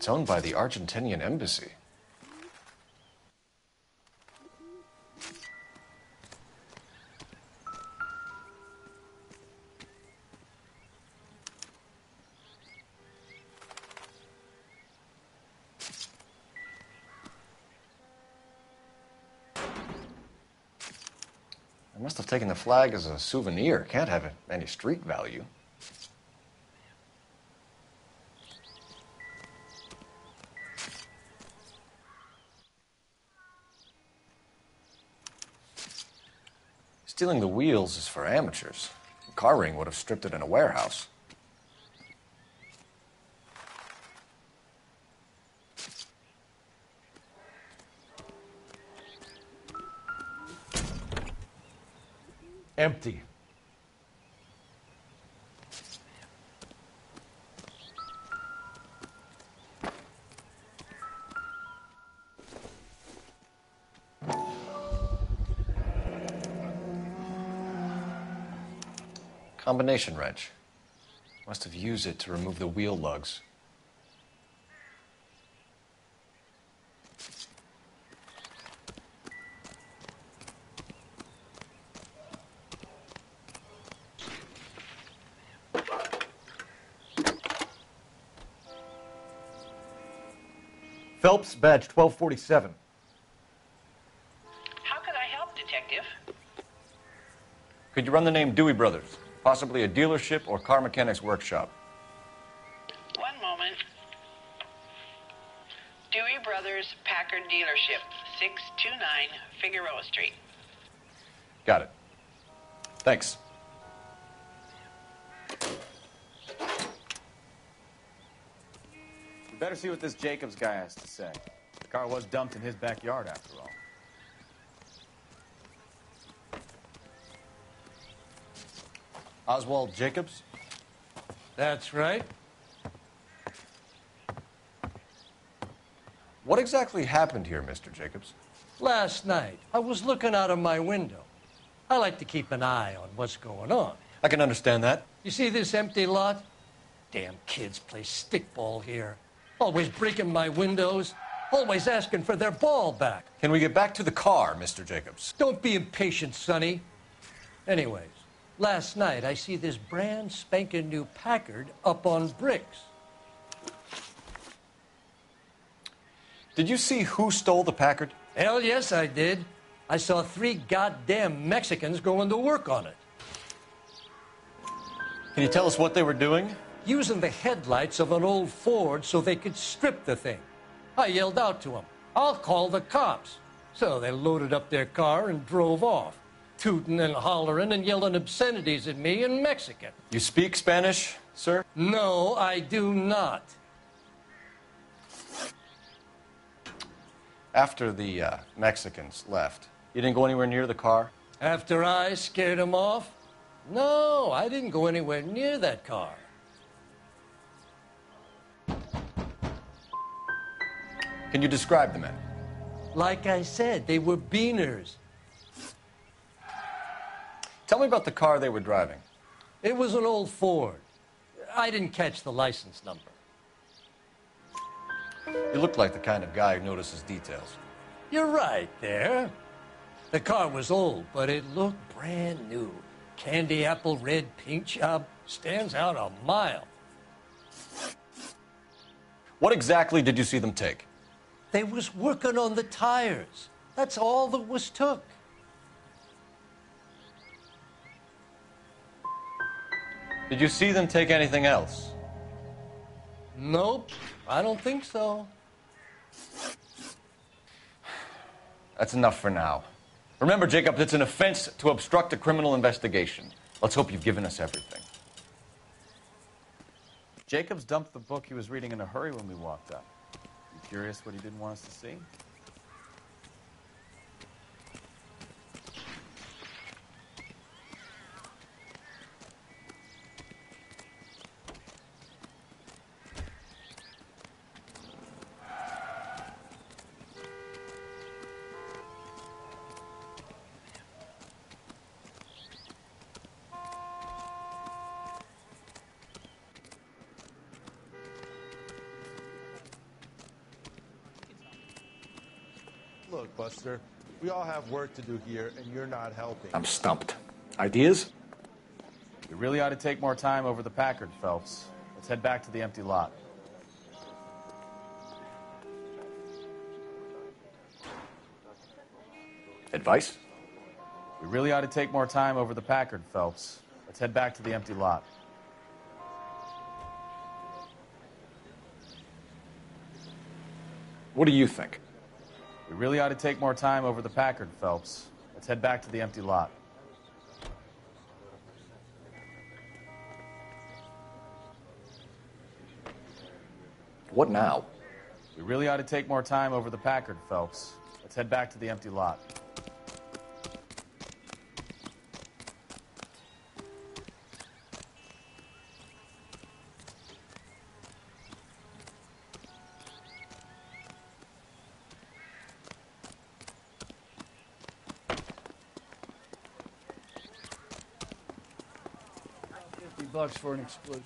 It's owned by the Argentinian embassy. I must have taken the flag as a souvenir. Can't have any street value. Stealing the wheels is for amateurs. A car ring would have stripped it in a warehouse. Empty. Combination wrench. Must have used it to remove the wheel lugs. Phelps, badge 1247. How can I help, Detective? Could you run the name Dewey Brothers? Possibly a dealership or car mechanic's workshop. One moment. Dewey Brothers Packard Dealership, 629 Figueroa Street. Got it. Thanks. We better see what this Jacobs guy has to say. The car was dumped in his backyard, after all. Oswald Jacobs? That's right. What exactly happened here, Mr. Jacobs? Last night, I was looking out of my window. I like to keep an eye on what's going on. I can understand that. You see this empty lot? Damn kids play stickball here. Always breaking my windows. Always asking for their ball back. Can we get back to the car, Mr. Jacobs? Don't be impatient, Sonny. Anyways, last night I see this brand spanking new Packard up on bricks. Did you see who stole the Packard? Hell yes, I did. I saw 3 goddamn Mexicans going to work on it. Can you tell us what they were doing? Using the headlights of an old Ford so they could strip the thing. I yelled out to them, "I'll call the cops." So they loaded up their car and drove off, tooting and hollering and yelling obscenities at me in Mexican. You speak Spanish, sir? No, I do not. After the Mexicans left, you didn't go anywhere near the car? After I scared them off? No, I didn't go anywhere near that car. Can you describe the men? Like I said, they were beaners. Tell me about the car they were driving. It was an old Ford. I didn't catch the license number. You look like the kind of guy who notices details. You're right there. The car was old, but it looked brand new. Candy apple red paint job stands out a mile. What exactly did you see them take? They was working on the tires. That's all that was took. Did you see them take anything else? Nope, I don't think so. That's enough for now. Remember, Jacob, it's an offense to obstruct a criminal investigation. Let's hope you've given us everything. Jacobs dumped the book he was reading in a hurry when we walked up. You curious what he didn't want us to see? Look, Buster, we all have work to do here, and you're not helping. I'm stumped. Ideas? We really ought to take more time over the Packard, Phelps. Let's head back to the empty lot. Advice? We really ought to take more time over the Packard, Phelps. Let's head back to the empty lot. What do you think? We really ought to take more time over the Packard, Phelps. Let's head back to the empty lot. What now? We really ought to take more time over the Packard, Phelps. Let's head back to the empty lot. $50 for an explosion.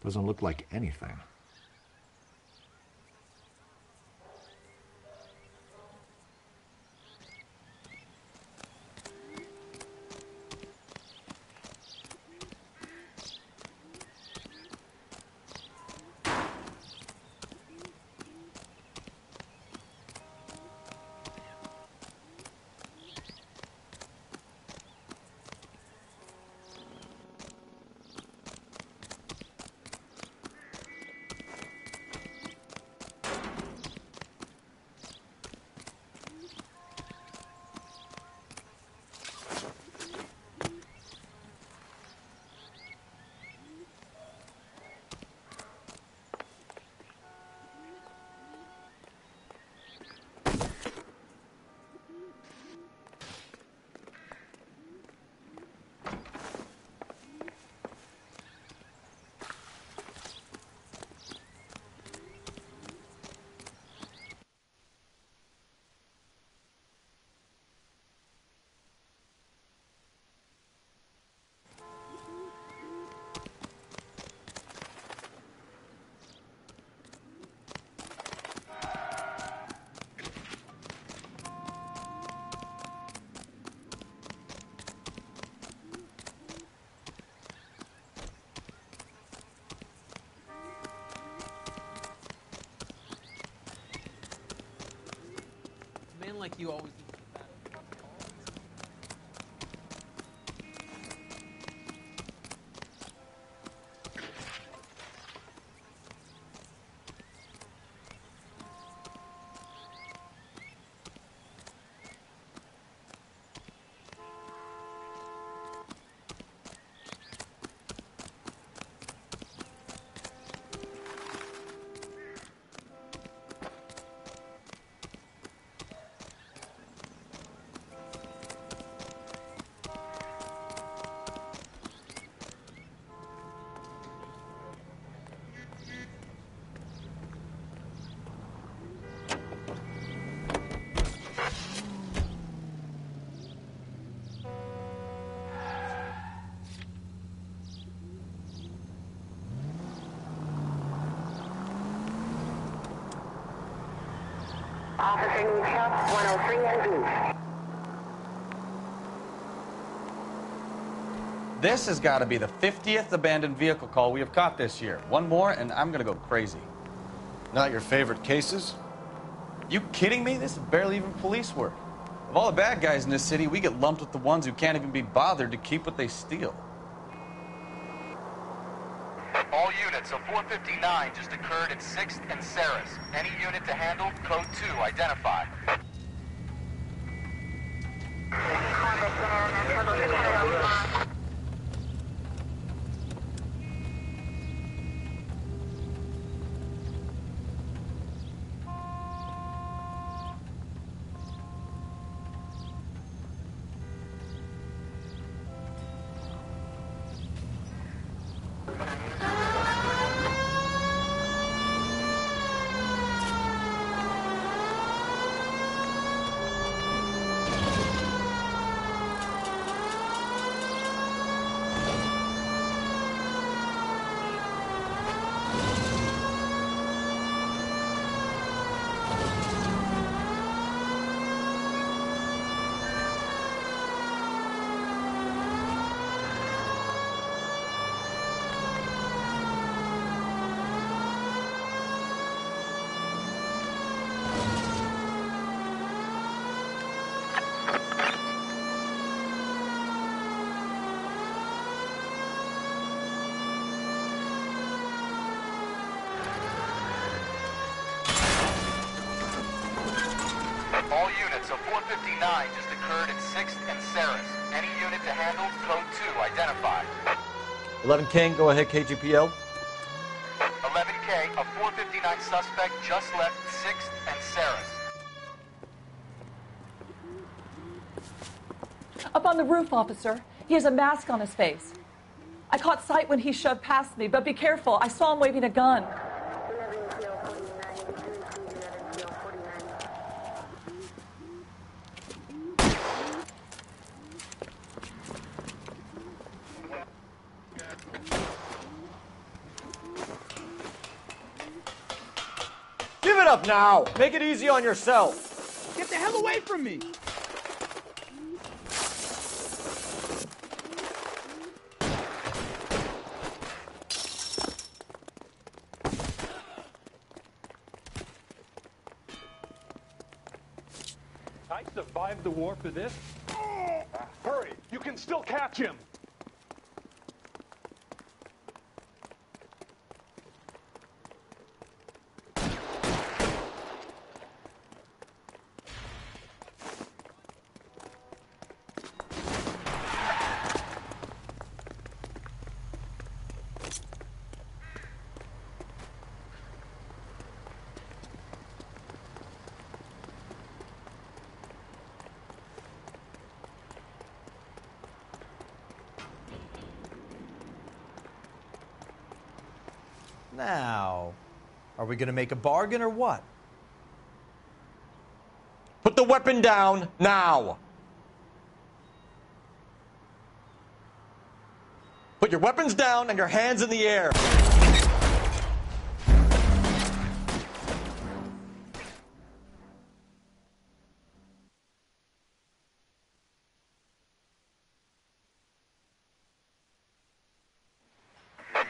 Doesn't look like anything. Like you always do. Officer needs help, 103 and B. This has got to be the 50th abandoned vehicle call we have caught this year. One more, and I'm going to go crazy. Not your favorite cases? You kidding me? This is barely even police work. Of all the bad guys in this city, we get lumped with the ones who can't even be bothered to keep what they steal. All units, so 459 just occurred at 6th and Saris. Any unit to handle, code 2, identify. All units, a 459 just occurred at 6th and Saris. Any unit to handle, code 2, identify. 11 King, go ahead, KGPL. 11K, a 459 suspect just left 6th and Saris. Up on the roof, officer. He has a mask on his face. I caught sight when he shoved past me, but be careful. I saw him waving a gun. Give it up now. Make it easy on yourself. Get the hell away from me! I survived the war for this. Hurry! You can still catch him! Now, are we going to make a bargain or what? Put the weapon down now. Put your weapons down and your hands in the air.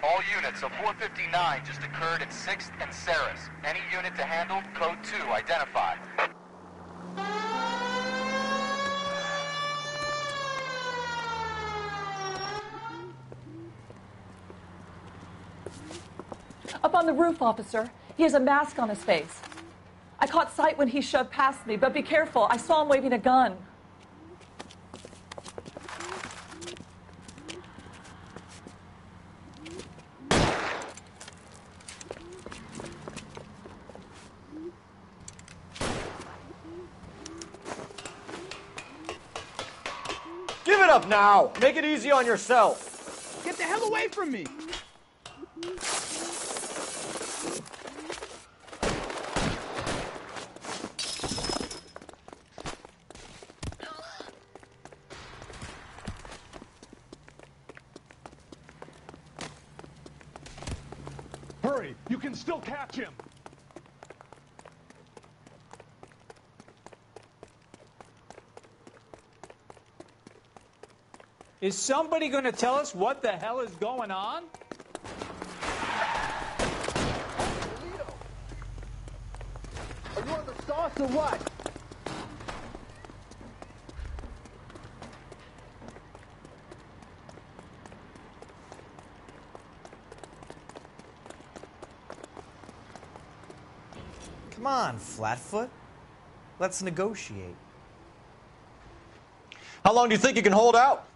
All units, a 459 just occurred at 6th and Saris. Any unit to handle, code 2, identify. Up on the roof, officer. He has a mask on his face. I caught sight when he shoved past me, but be careful. I saw him waving a gun. Give it up now. Make it easy on yourself. Get the hell away from me! Hurry! You can still catch him! Is somebody going to tell us what the hell is going on? Are you on the sauce or what? Come on, Flatfoot. Let's negotiate. How long do you think you can hold out?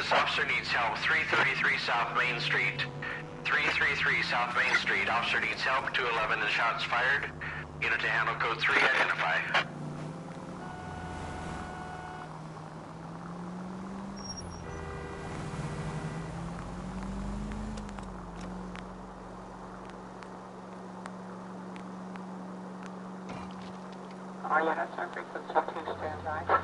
units, officer needs help. 333 South Main Street. 333 South Main Street. Officer needs help. 211 and shots fired. Unit to handle code 3, identify. All units are frequency 2, stand by.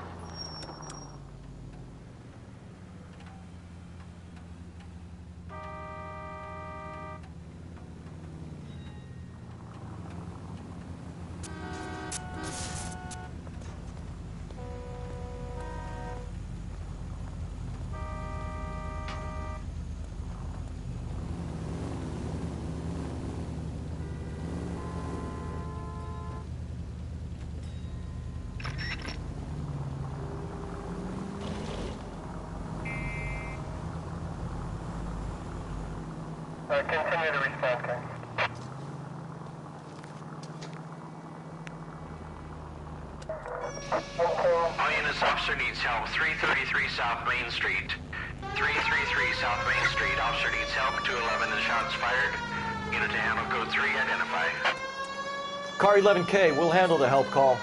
Continue to respond, okay? All units, officer needs help. 333 South Main Street. 333 South Main Street. Officer needs help. 211 and shots fired. Unit to handle code 3, identify. Car 11K, we'll handle the help call.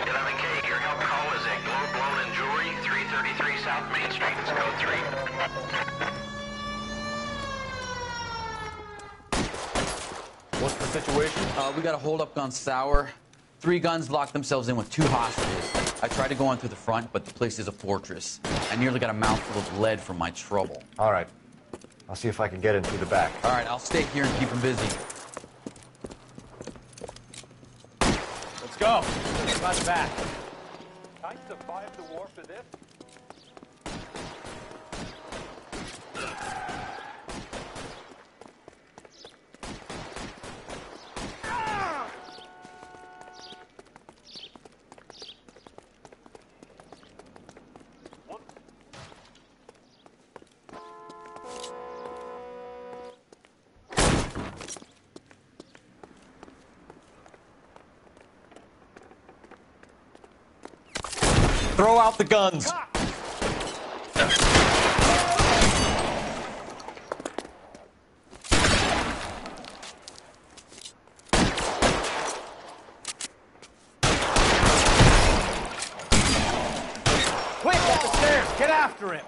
11K, your help call is at Globe Loan and Jewelry, 333 South Main Street. It's code 3. What's the situation? We got a hold-up gun sour. 3 guns locked themselves in with 2 hostages. I tried to go on through the front, but the place is a fortress. I nearly got a mouthful of lead from my trouble. All right. I'll see if I can get in through the back. All right, I'll stay here and keep them busy. Let's go. Run back. I survived the war for this. Throw out the guns. Quick, up the stairs. Get after him.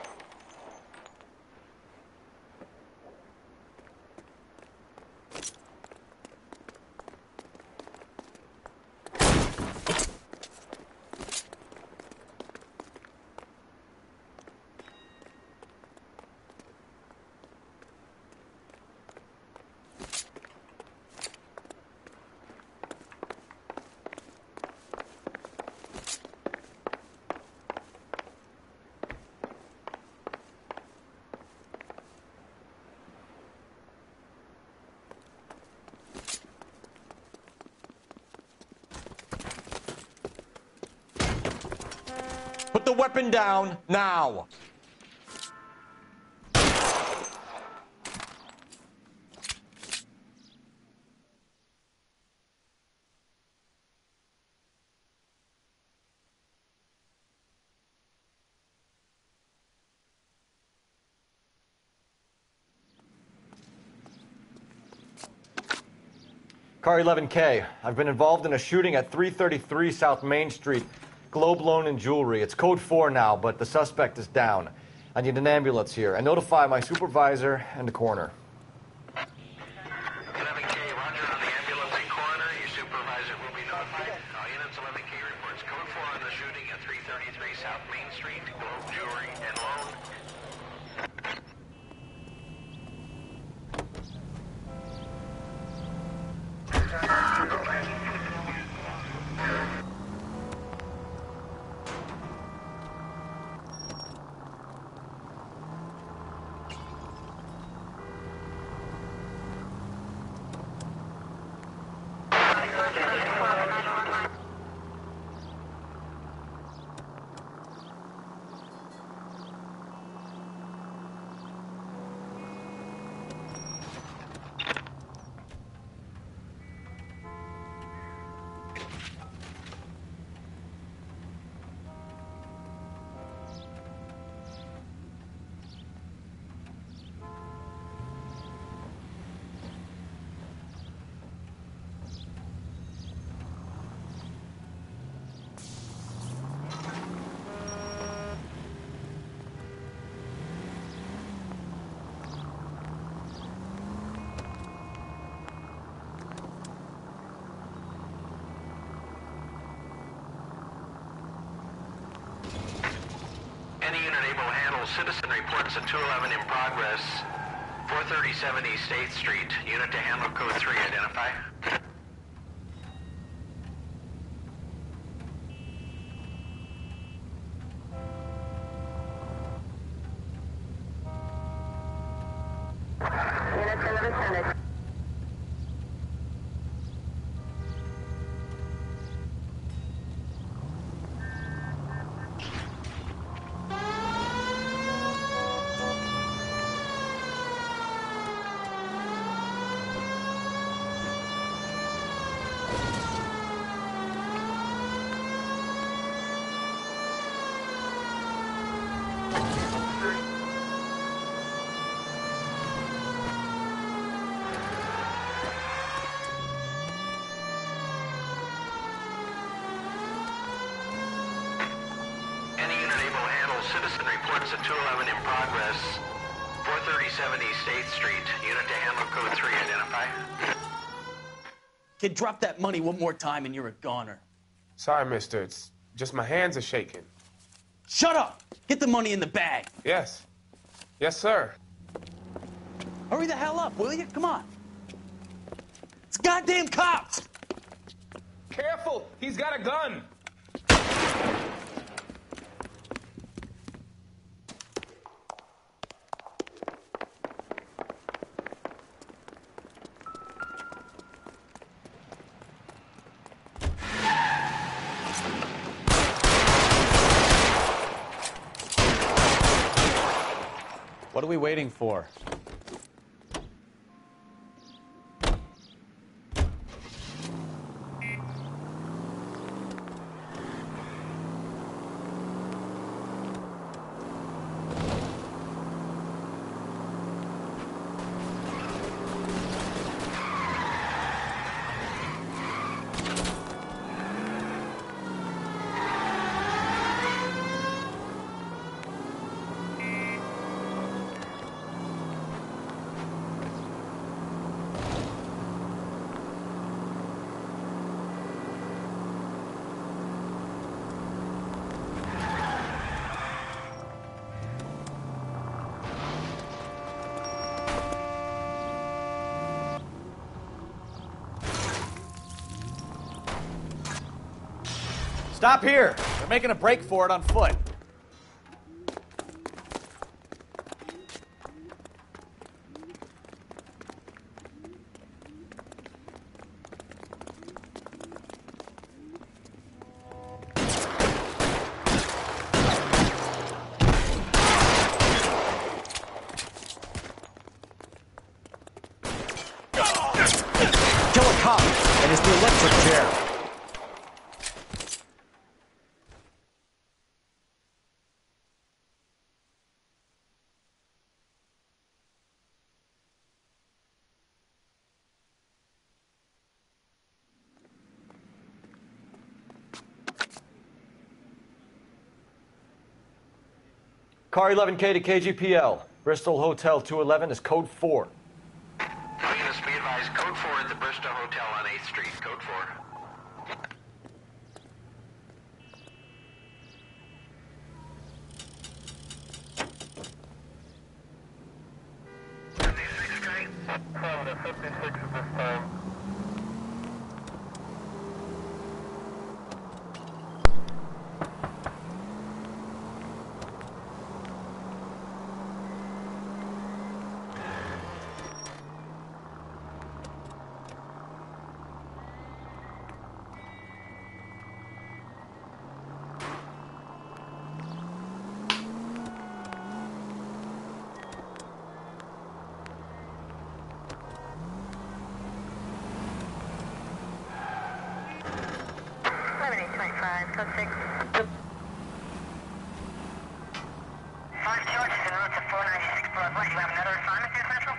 Put the weapon down now. Car 11K, I've been involved in a shooting at 333 South Main Street. Globe Loan and Jewelry. It's code 4 now, but the suspect is down. I need an ambulance here. And notify my supervisor and the coroner. 11K, roger on the ambulance and coroner. Your supervisor will be notified. All units, 11K reports code 4 on the shooting at 333 South Main Street, Globe Jewelry and Loan. handle citizen reports at 211 in progress. 437 East 8th Street. Unit to handle code 3. Identify. Units in the vicinity. Citizen reports at 211 in progress. 437 East 8th Street. Unit to handle code 3. Identify. Kid, drop that money one more time and you're a goner. Sorry, mister. It's just my hands are shaking. Shut up! Get the money in the bag. Yes. Yes, sir. Hurry the hell up, will you? Come on. It's goddamn cops! Careful! He's got a gun! What are we waiting for? Stop here! They're making a break for it on foot. Kill a cop, and it's the electric chair. Car 11K to KGPL. Bristol Hotel 211 is code 4. Units be advised, code 4 at the Bristol Hotel on 8th Street. Code 4. From the 56 at this time. Code 6. 5 George is en route to 496 Broadway. Do you have another assignment here, Central?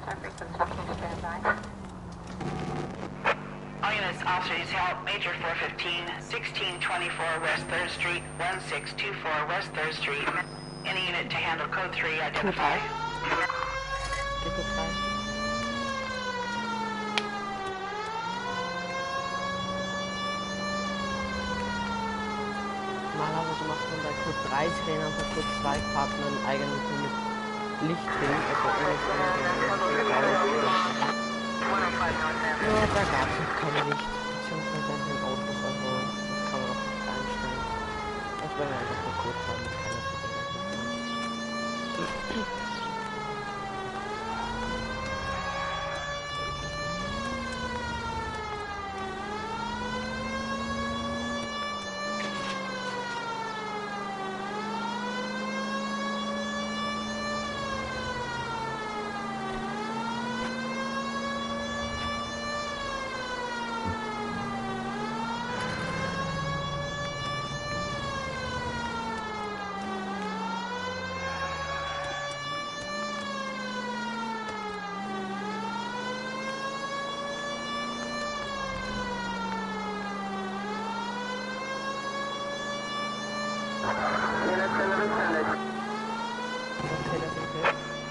All units, officers, help. Major 415, 1624 West 3rd Street, 1624 West 3rd Street. Any unit to handle code 3, identify. Normalerweise macht man bei Code 3 Trainer und bei Code 2 fahrt man eigentlich nur mit Licht hin, also ohne ja, da gab es noch kein Licht, beziehungsweise in den Autos, also das kann man auch nicht einstellen. Das wäre einfach bei Code 2 mit keiner Veränderung.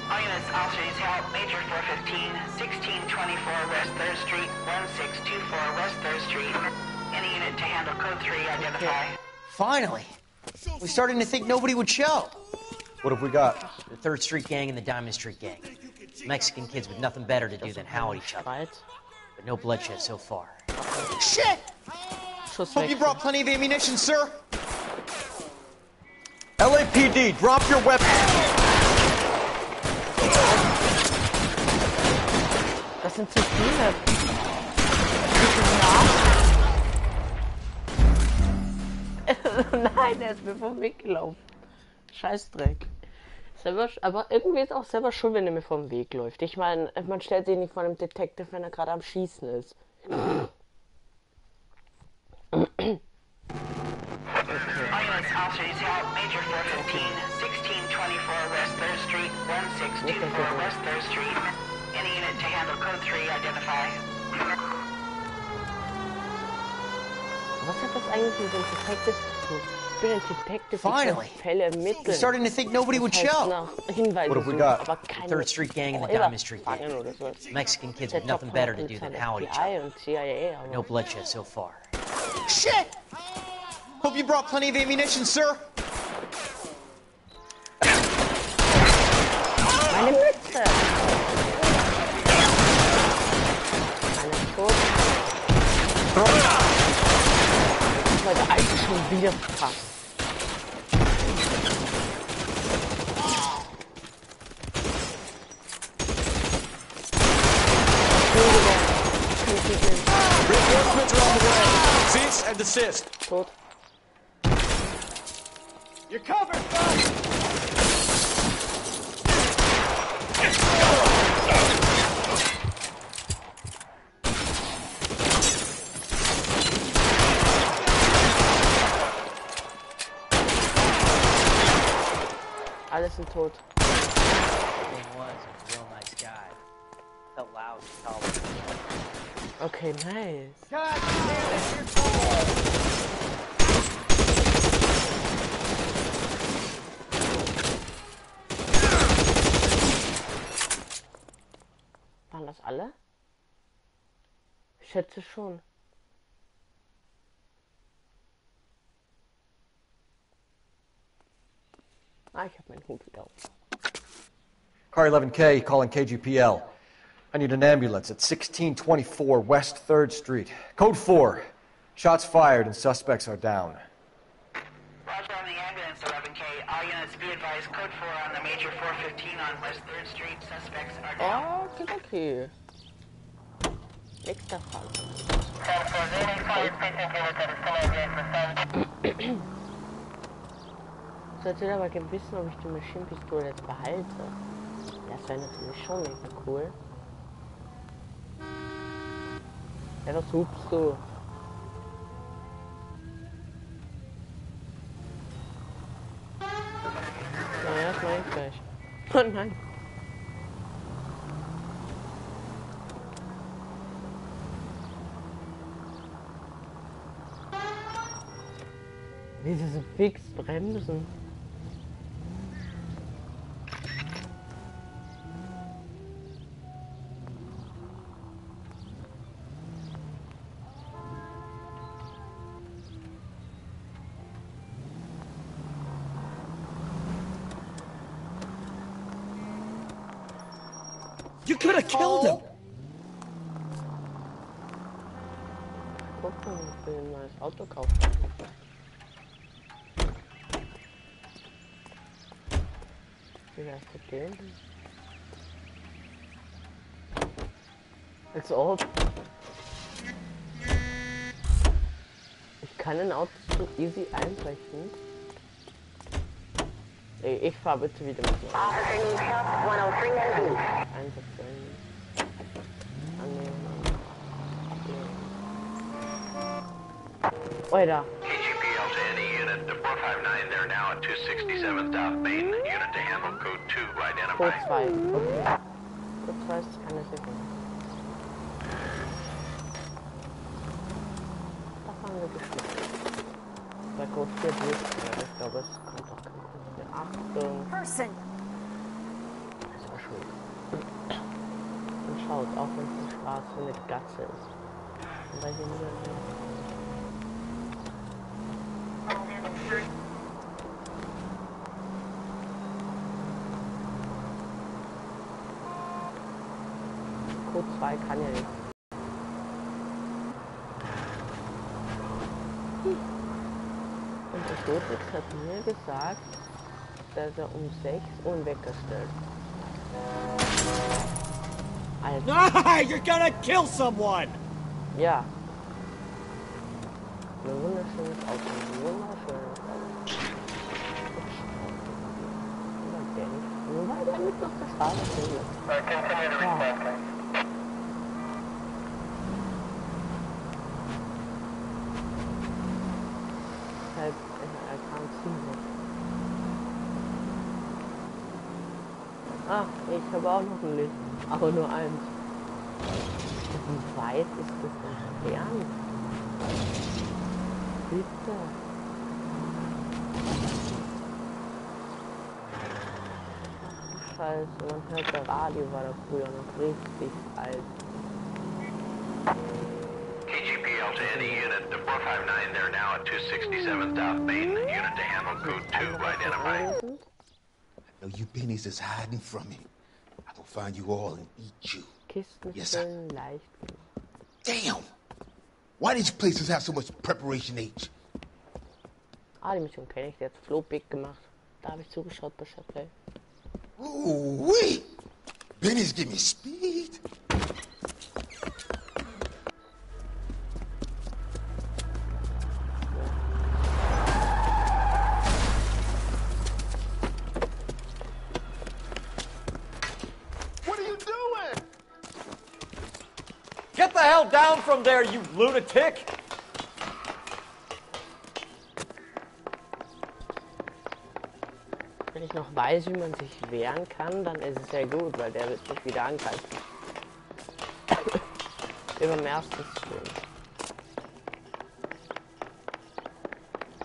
All units, officers, help. Major 415, 1624 West 3rd Street, 1624 West 3rd Street. Any unit to handle code 3, identify. Finally! We're starting to think nobody would show. What have we got? The 3rd Street Gang and the Diamond Street Gang. Mexican kids with nothing better to do than howl at each other. But no bloodshed so far. Shit! Hope you brought plenty of ammunition, sir. LAPD, drop your weapon. Das sind zu viele. Nein, er ist mir vom Weg gelaufen. Scheißdreck. Aber irgendwie ist auch selber schuld, wenn er mir vom Weg läuft. Ich meine, man stellt sich nicht vor einem Detective, wenn er gerade am Schießen ist. Officers, help. Major 415, 1624 West 3rd Street, 1624 West 3rd Street. Any unit to handle code 3, identify. Was hat das eigentlich mit dem Detective zu tun? Ich bin ein Detective, Finally! ich Fälle ermitteln. We're starting to think nobody would show. Hinweise What have we suchen, got? aber keine The 3rd Street Gang and the Diamond Street Gang. Mexican kids with nothing better to do than howl at each other. No bloodshed so far. Shit! Hope you brought plenty of ammunition, sir. Meine Mütze! Alles tot. Meine Alte schon wieder verpasst. Reinforcements are on the way. Cease and desist. Tot. You're covered, son! Alles sind tot. He was a real nice guy. Felt loud and tall. Okay, nice. God damn it, you're cold! Waren das alle? Ich schätze schon. Ah, ich habe meinen Hut wieder auf. Car 11K calling KGPL. I need an ambulance at 1624 West 3rd Street. Code 4. Shots fired and suspects are down. Roger on the ambulance, 11K. All units be advised, code 4 on the major 415 on West 3rd Street. Suspects are down. Oh, okay. Nächster Fall. Ich sollte aber gerne wissen, ob ich die Maschinenpistole jetzt behalte. Das wäre natürlich schon mega cool. Ja, was hupst du? Naja, das mache ich gleich. Oh nein. Diese fix bremsen. You could have killed him. Gucken, ich will ein neues Auto kaufen. Wie wär's mit dem? Als ob. Ich kann ein Auto so easy einbrechen. Ey, ich fahr bitte wieder mit dir. Einsatzwellen. Annehmen. Alter. KGPL to any unit to 459, they're now at 267 South Main. Unit to handle code 2, identify. Code 2, okay. Code 2 ist keine Sekunde. Da fahren wir geschmeckt. Bei Code 4 durch, ich glaube, es kommt auch kein Code 4. Achtung. Person. Das war schön. Und schaut, auch wenn es schwarz für eine Gatze ist. Und bei hier niemand. Code 2 kann ja nicht. Und der Todix hat mir gesagt, dass er um 6 Uhr weggestellt. Ah, you're gonna kill someone! Ja. Ein wunderschönes Auto. Ein wunderschönes Auto. Nur weil der mit auf der Straße steht. Ja. I can't see it. Ah, ich habe auch noch ein Licht. Aber nur eins. Wie weit ist das entfernt? Bitte. Scheiße, man hört, der Radio war da früher noch richtig alt. KGPL to any unit to 459, they're now at 267 South Main. Unit to handle code 2, identify. I know you pennies is hiding from me. I will find you all and eat you. Kisten yes, sir. Leicht. Damn! Why these places have so much preparation H? Ah, die Mission kenne ich, der hat Flo Big gemacht. Da habe ich zugeschaut bei Chaplay. Ooh wee! Pennies give me speed. Get the hell down from there, you lunatic! Wenn ich noch weiß, wie man sich wehren kann, dann ist es sehr gut, weil der wird mich wieder angreifen. Über dem ersten Stream.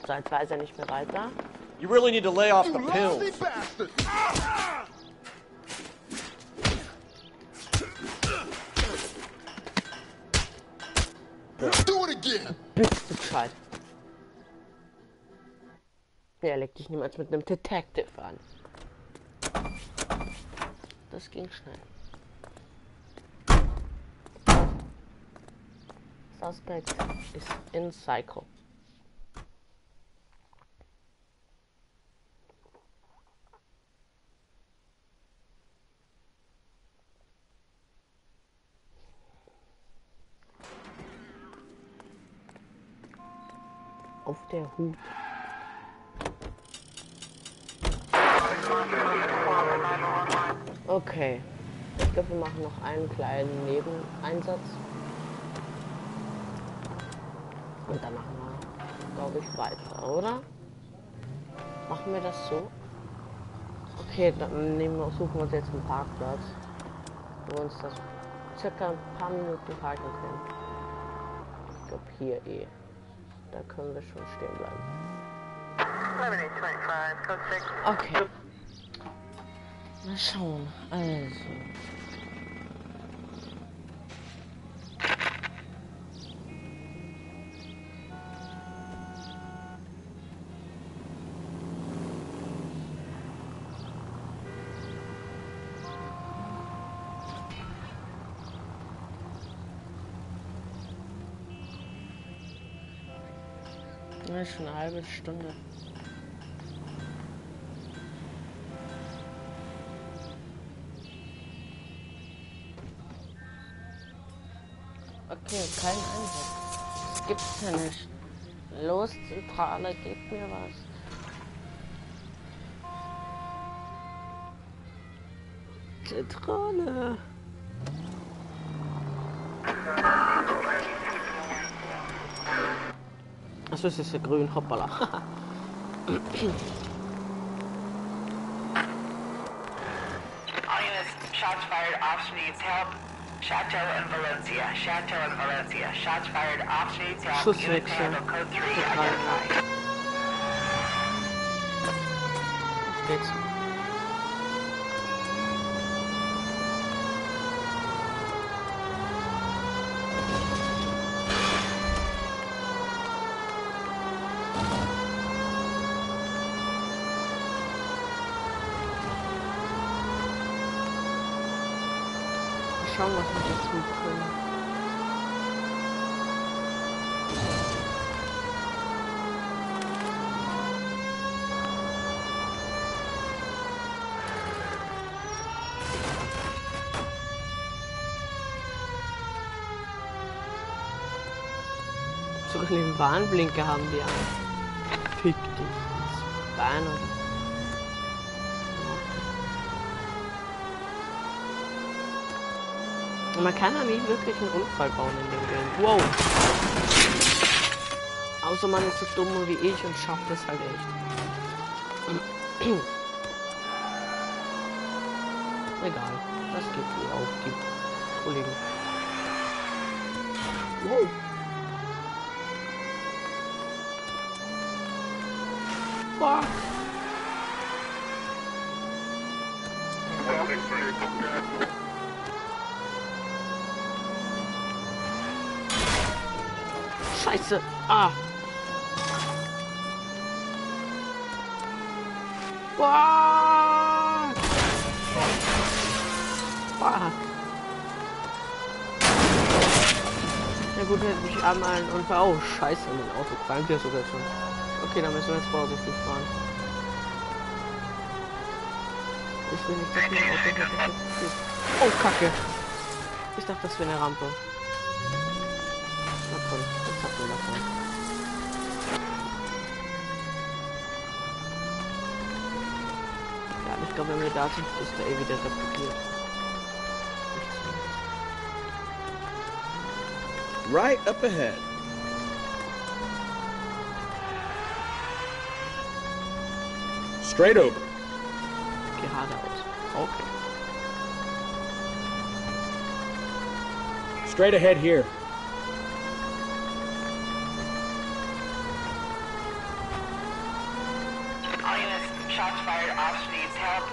So, jetzt weiß er nicht mehr weiter. You really need to lay off the pills. Do it again. Bist du gescheit. Ja, leg dich niemals mit einem Detective an. Das ging schnell. Suspect is in cycle. Auf der Hut. Okay. Ich glaube, wir machen noch einen kleinen Nebeneinsatz. Und dann machen wir, glaube ich, weiter, oder? Machen wir das so? Okay, dann suchen wir uns jetzt einen Parkplatz, wo wir uns das circa ein paar Minuten parken können. Ich glaube, hier eh. Da können wir schon stehen bleiben. Okay. Mal schauen. Also. Ja, schon eine halbe Stunde. Okay, kein Einsatz. Das gibt's ja nicht. Los, Zentrale, gebt mir was. Zentrale. Achso, es ist ja grün, hoppala. All units, shots fired, officer needs help. Chateau and Valencia, Chateau and Valencia. Shots fired, officer needs help. Unit to handle code 3, identify. Geht's. Schauen, was wir jetzt tun können. Sogar den Warnblinker haben die an. Fick dich ins Bein oder. Man kann ja nicht wirklich einen Unfall bauen in dem Game. Wow! Außer man ist so dumm wie ich und schafft es halt echt. Egal. Das geht wie auf die Kollegen. Wow! Fuck! Scheiße! Ah! Fuck! Fuck! Ja gut, hätte ich einmal einen Unfall. Oh, scheiße, mein Auto krank ja sogar schon. Okay, dann müssen wir jetzt vorsichtig fahren. Ich will nicht, dass mein Auto kaputt ist. Oh, Kacke! Ich dachte, das wäre eine Rampe. Na toll, jetzt hat man davon. Ja, ich glaube, wenn wir da sind, ist der wieder repliziert. Right up ahead. Straight over. Geradeaus. Okay. Straight ahead here. All units, shots fired, officer needs help.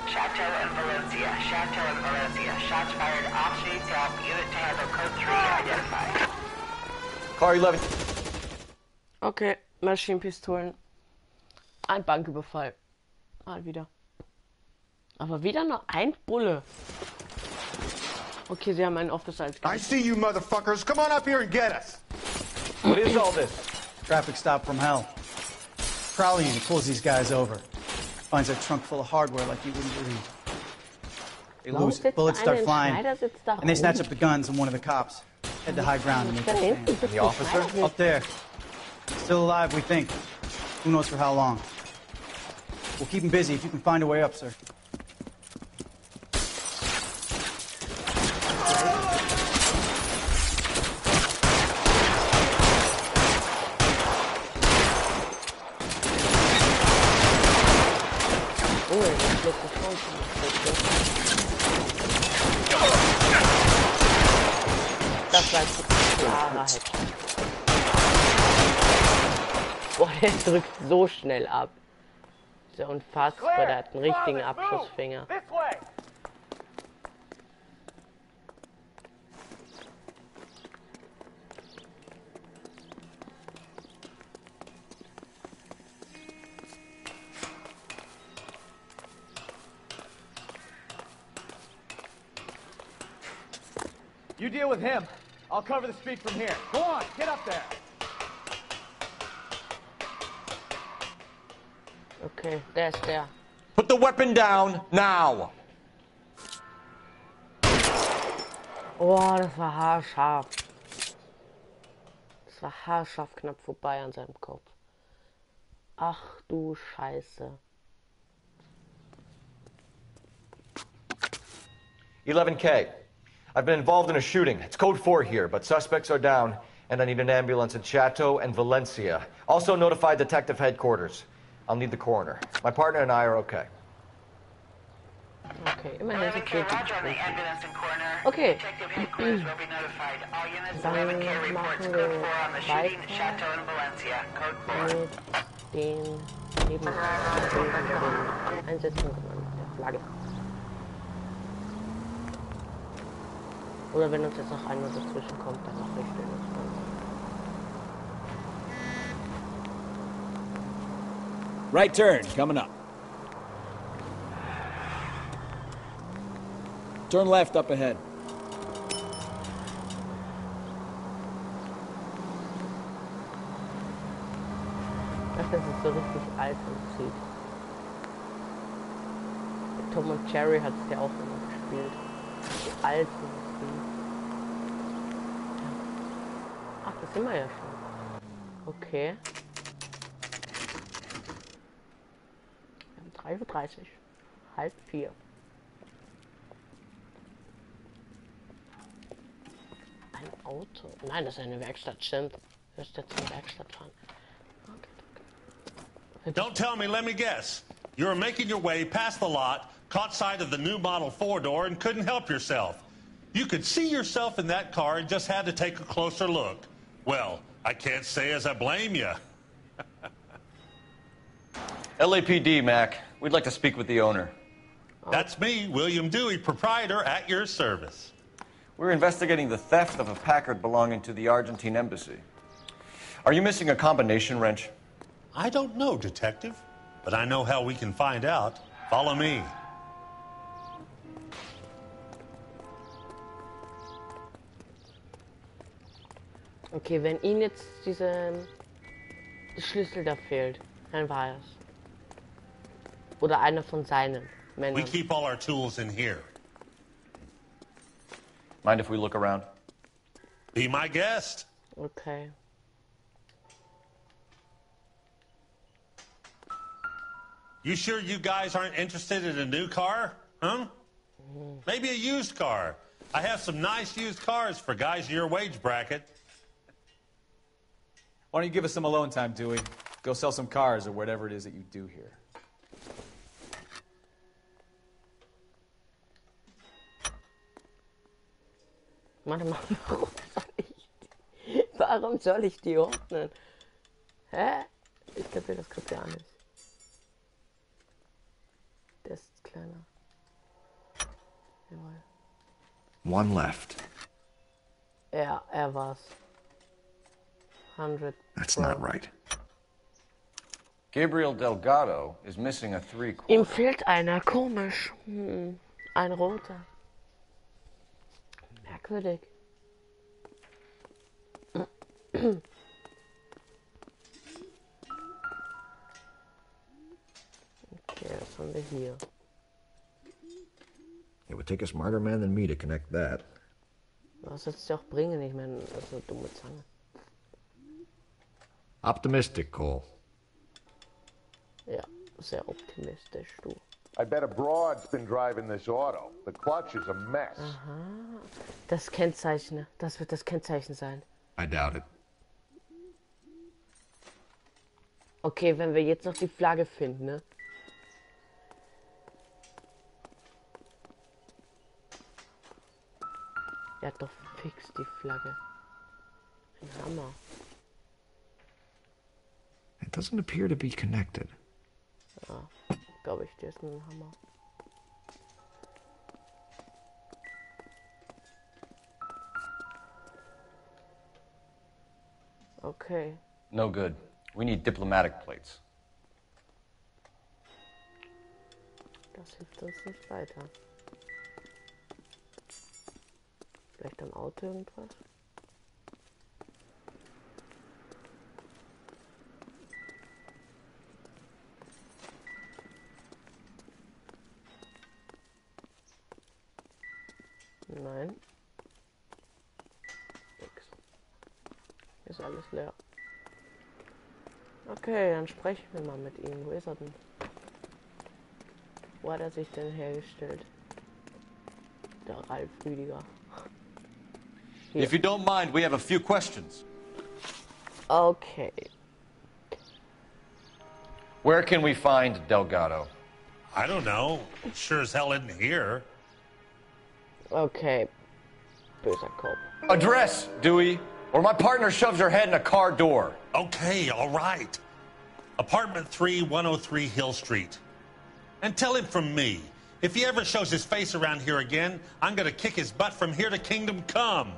Chateau and Valencia, Chateau and Valencia. Shots fired, officer needs help. Unit to handle code 3, identified. Car 11. Okay, Maschinenpistolen. Ein Banküberfall. Mal wieder. Aber wieder nur ein Bulle. Okay, sie haben einen Officer als I see you motherfuckers. Come on up here and get us. What is all this? Traffic stop from hell. Crowley unit pulls these guys over. Finds their trunk full of hardware like you wouldn't believe. They lose it. Bullets start flying. And they snatch up the guns and one of the cops. Head to high ground and make a stand. And the officer? Up there. Still alive, we think. Who knows for how long. We'll keep him busy if you can find a way up, sir. Das war jetzt Klarheit. Boah, Der drückt so schnell ab. Ist ja unfassbar, der hat einen richtigen Abschussfinger. You deal with him. I'll cover the street from here. Go on, get up there. Okay, der ist der. Put the weapon down now. Oh, das war haarscharf. Das war haarscharf knapp vorbei an seinem Kopf. Ach du Scheiße. 11K. I've been involved in a shooting. It's code 4 here, but suspects are down, and I need an ambulance in Chateau and Valencia. Also notify detective headquarters. I'll need the coroner. My partner and I are okay. Okay, immerhin sind wir okay. Dann machen wir weiter mit den Einsetzen der Flagge. Oder wenn uns jetzt noch einer dazwischen kommt, dann noch richtig. Right turn, coming up. Turn left up ahead. Das ist so richtig alt und zieht. Tom und Jerry hat es ja auch immer gespielt. Die alten Musik. Ach, das sind wir ja schon. Okay. 3:30 Uhr. 3:30. Ein Auto. Nein, das ist eine Werkstatt, stimmt. Wir müssen jetzt zur Werkstatt fahren. Okay. Don't tell me, let me guess. You were making your way past the lot, caught sight of the new Model 4-door, and couldn't help yourself. You could see yourself in that car and just had to take a closer look. Well, I can't say as I blame you. LAPD, Mac. We'd like to speak with the owner. That's me, William Dewey, proprietor, at your service. We're investigating the theft of a Packard belonging to the Argentine embassy. Are you missing a combination wrench? I don't know, Detective, but I know how we can find out. Follow me. Okay, wenn Ihnen jetzt dieser Schlüssel da fehlt, dann war es. Oder einer von seinen Männern. We keep all our tools in here. Mind if we look around? Be my guest. Okay. You sure you guys aren't interested in a new car? Huh? Maybe a used car. I have some nice used cars for guys in your wage bracket. Why don't you give us some alone time, Dewey? Go sell some cars or whatever it is that you do here. Warte mal, warum soll ich die ordnen? Hä? Ich kapiere das gerade gar nicht. Der ist kleiner. Jawohl. One left. Ja, er war's. 100. That's not right. Gabriel Delgado is missing a 3/4. Ihm fehlt einer, komisch. Ein roter. Merkwürdig. Okay, was haben wir hier? It would take a smarter man than me to connect that. Was soll es dir auch bringen? Ich meine, das ist eine dumme Zange. Optimistic, Cole. Ja, sehr optimistisch, du. I bet a broad's been driving this auto. The clutch is a mess. Aha. Das Kennzeichen, das wird das Kennzeichen sein. I doubt it. Okay, wenn wir jetzt noch die Flagge finden, ne? Er hat doch fix die Flagge. Ein Hammer. It It doesn't appear to be connected. Ja, glaube ich, der ist ein Hammer. Okay. No good. We need diplomatic plates. Das hilft uns nicht weiter. Vielleicht am Auto irgendwas? Nein. Nix. Hier ist alles leer. Okay, dann sprechen wir mal mit ihm. Wo ist er denn? Wo hat er sich denn hergestellt? Der Ralf Rüdiger. Hier. If you don't mind, we have a few questions. Okay. Where can we find Delgado? I don't know. Sure as hell isn't here. Okay. Böser Kopf. Address, Dewey, or my partner shoves her head in a car door. Okay, all right. Apartment 3, 103 Hill Street. And tell him from me, if he ever shows his face around here again, I'm gonna kick his butt from here to Kingdom Come.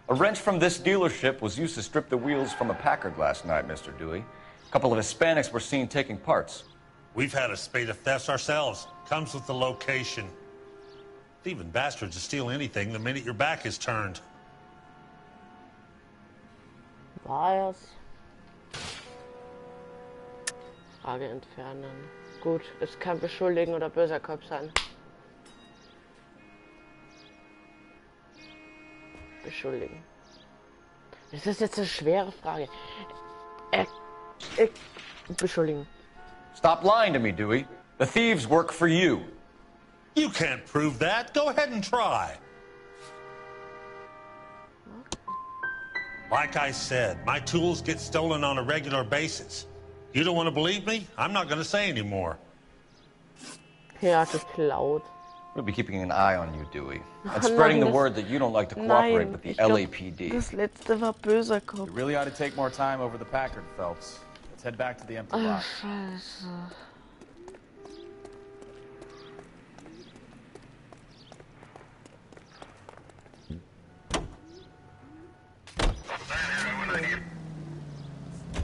A wrench from this dealership was used to strip the wheels from a Packard last night, Mr. Dewey. A couple of Hispanics were seen taking parts. We've had a spate of thefts ourselves. Comes with the location. Thieving bastards will steal anything the minute your back is turned. Was? Frage entfernen. Gut, es kann beschuldigen oder böser Kopf sein. Beschuldigen. Das ist jetzt eine schwere Frage. Beschuldigen. Stop lying to me, Dewey. The thieves work for you. You can't prove that. Go ahead and try. Like I said, my tools get stolen on a regular basis. You don't want to believe me? I'm not going to say anymore. Ja, geklaut. We'll be keeping an eye on you, Dewey. And spreading the word that you don't like to cooperate with the LAPD. Das letzte war böser Kopf. You really ought to take more time over the Packard, Phelps. Let's head back to the empty lot. Scheiße.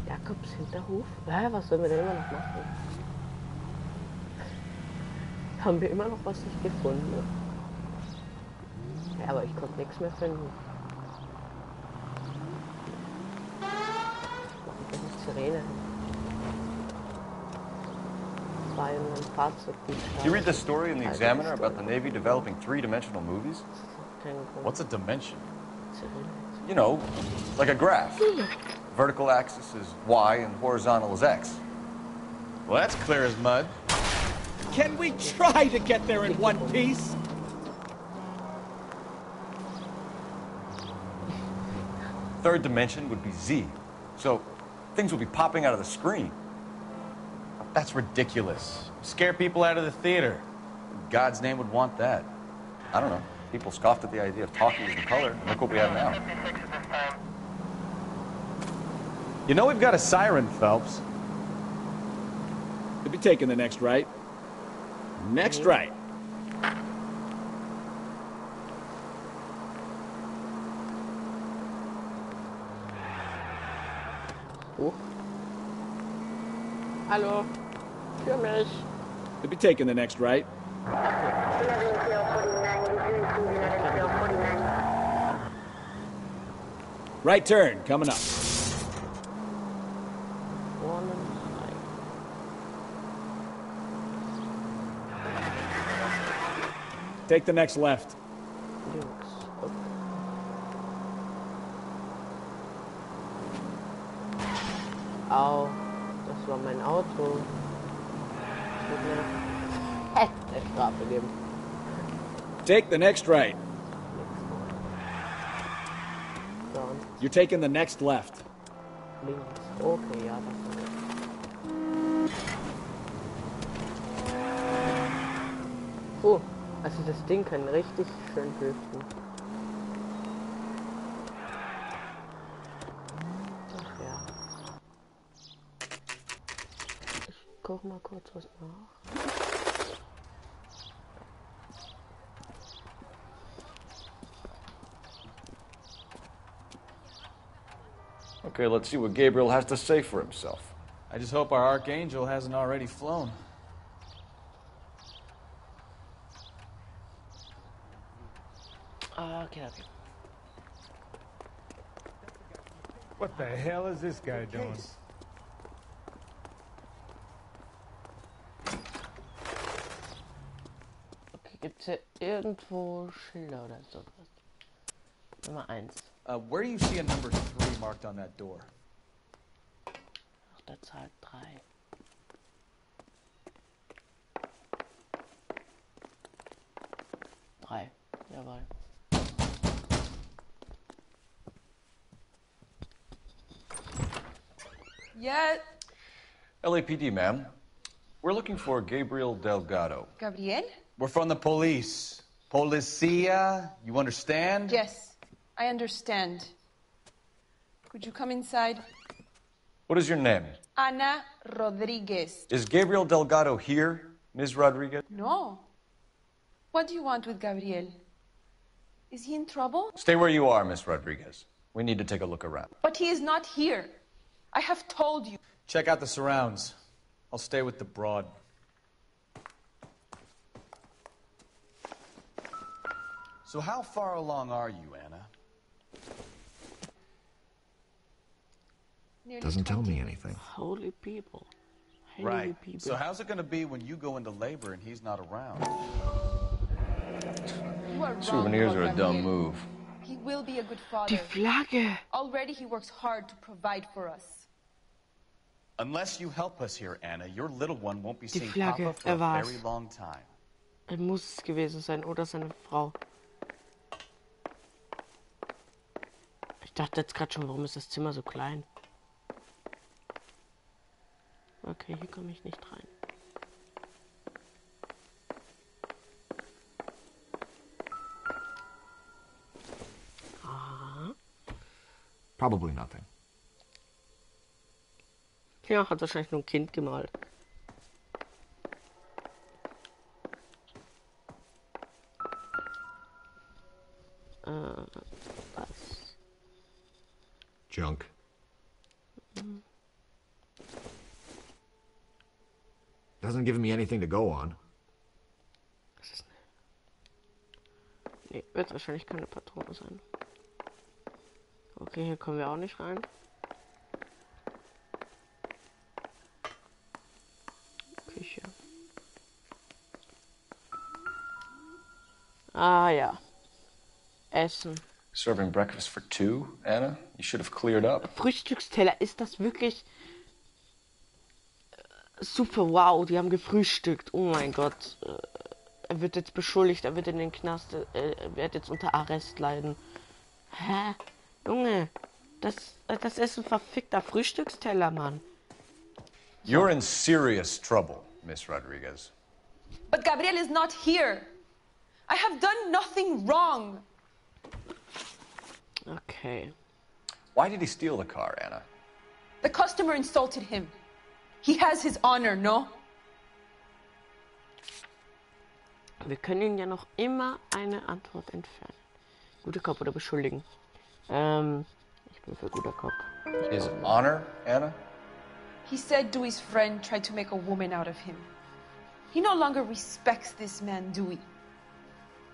Jakobs Hinterhof? Was sollen wir denn immer noch machen? Haben wir immer noch was nicht gefunden? Ja, aber ich konnte nichts mehr finden. Das ist Sirene. Bei einem Fahrzeugdiebstahl. You read the story in the Examiner about the Navy developing three-dimensional movies? What's a dimension? You know, like a graph. Vertical axis is Y and horizontal is X. Well, that's clear as mud. Can we try to get there in one piece? Third dimension would be Z. So things will be popping out of the screen. That's ridiculous. Scare people out of the theater. God's name would want that. I don't know. People scoffed at the idea of talkies in color. Look what we have now. You know we've got a siren, Phelps. We'll be taking the next right. Next right. Hallo. Für mich. We'll be taking the next right. Right turn, coming up. Take the next left. Au, das war mein Auto. Der Strafe geben. Take the next right. You're taking the next left. Links. Okay, ja, das ist also das Ding kann richtig schön hüpfen. guck mal kurz was nach. Okay, let's see what Gabriel has to say for himself. I just hope our archangel hasn't already flown. Okay. What the hell is this guy doing? Okay, gibt's hier irgendwo Schilder oder sowas? Nummer 1. Where do you see a number 3 marked on that door? Ach, der Zahl 3. Jawohl. Yeah. LAPD, ma'am. We're looking for Gabriel Delgado. Gabriel? We're from the police. Policia, you understand? Yes, I understand. Could you come inside? What is your name? Ana Rodriguez. Is Gabriel Delgado here, Ms. Rodriguez? No. What do you want with Gabriel? Is he in trouble? Stay where you are, Ms. Rodriguez. We need to take a look around. But he is not here. I have told you. Check out the surrounds. I'll stay with the broad. So how far along are you, Anna? Doesn't tell me anything. Holy people. Right. So how's it going to be when you go into labor and he's not around? You are wrong, Souvenirs are a dumb Gabriel. move. He will be a good father. Die Flagge. Already he works hard to provide for us. Unless you help us here, Anna, your little one won't be Die seeing Flagge, Papa for a war's. very long time. Muss es gewesen sein, oder seine Frau. Ich dachte jetzt gerade schon, warum ist das Zimmer so klein? Okay, hier komme ich nicht rein. Aha. Probably nothing. Ja, hat wahrscheinlich nur ein Kind gemalt. Was? Junk. Doesn't give me anything to go on. Nee, wird wahrscheinlich keine Patrone sein. Okay, hier kommen wir auch nicht rein. Küche. Ah ja. Essen. Serving breakfast for two, Anna? You should have cleared up. Frühstücksteller, ist das wirklich super, wow, die haben gefrühstückt. Oh mein Gott. Er wird jetzt beschuldigt, er wird in den Knast, er wird jetzt unter Arrest leiden. Hä? Junge, das ist ein verfickter Frühstücksteller, Mann. You're in serious trouble, Miss Rodriguez. But Gabriel is not here. I have done nothing wrong. Okay. Why did he steal the car, Anna? The customer insulted him. He has his honor, no? Wir können ihn ja noch immer eine Antwort entfernen. Guter Kopf oder beschuldigen. Ich bin für guter Kopf. His honor, Anna? He said Dewey's friend tried to make a woman out of him. He no longer respects this man, Dewey.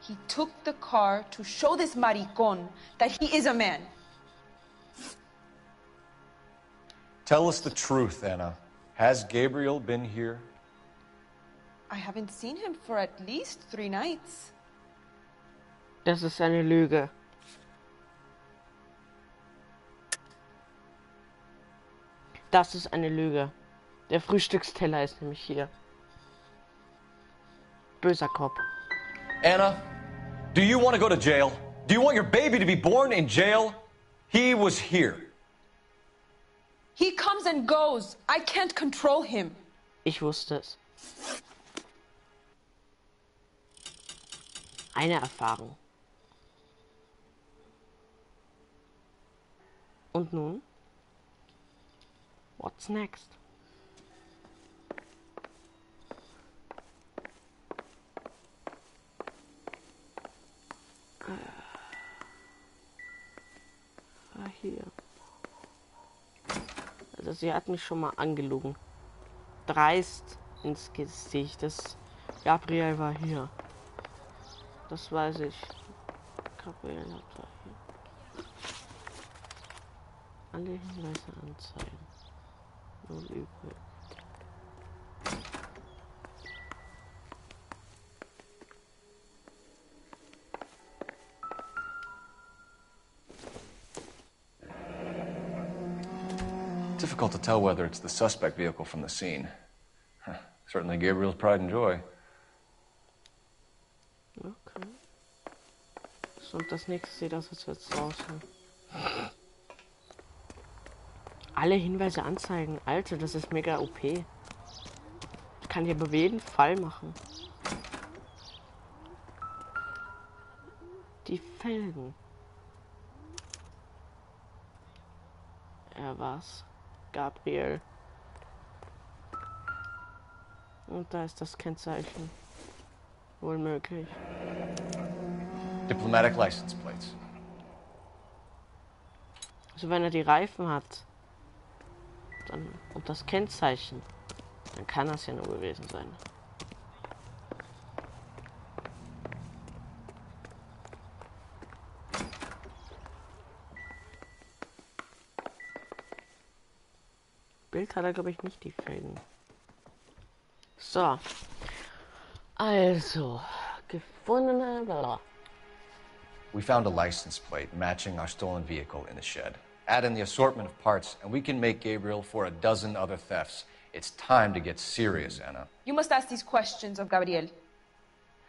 He took the car to show this maricon that he is a man. Tell us the truth, Anna. Has Gabriel been here? I haven't seen him for at least 3 nights. Das ist eine Lüge. Das ist eine Lüge. Der Frühstücksteller ist nämlich hier. Böser Kopf. Anna, do you want to go to jail? Do you want your baby to be born in jail? He was here. He comes and goes. I can't control him. Ich wusste es. Eine Erfahrung. Und nun? What's next? Also sie hat mich schon mal angelogen. Dreist ins Gesicht. Das Gabriel war hier. Das weiß ich. Gabriel war hier. Alle Hinweise anzeigen. Null übrig. Difficult to tell whether it's the suspect vehicle from the scene. Certainly Gabriel's pride and joy. Okay. Und das nächste sieht aus, als würde es aussehen. Alle Hinweise anzeigen. Alter, das ist mega OP. Das kann ich aber jeden Fall machen. Die Felgen. Er war's. Gabriel. Und da ist das Kennzeichen. Wohl möglich. Diplomatic license plates. Also wenn er die Reifen hat dann, und das Kennzeichen, dann kann das ja nur gewesen sein. Bild hat er, glaube ich, nicht die Felgen. So. Also, gefundene... Blablabla. We found a license plate matching our stolen vehicle in the shed. Add in the assortment of parts, and we can make Gabriel for a dozen other thefts. It's time to get serious, Anna. You must ask these questions of Gabriel.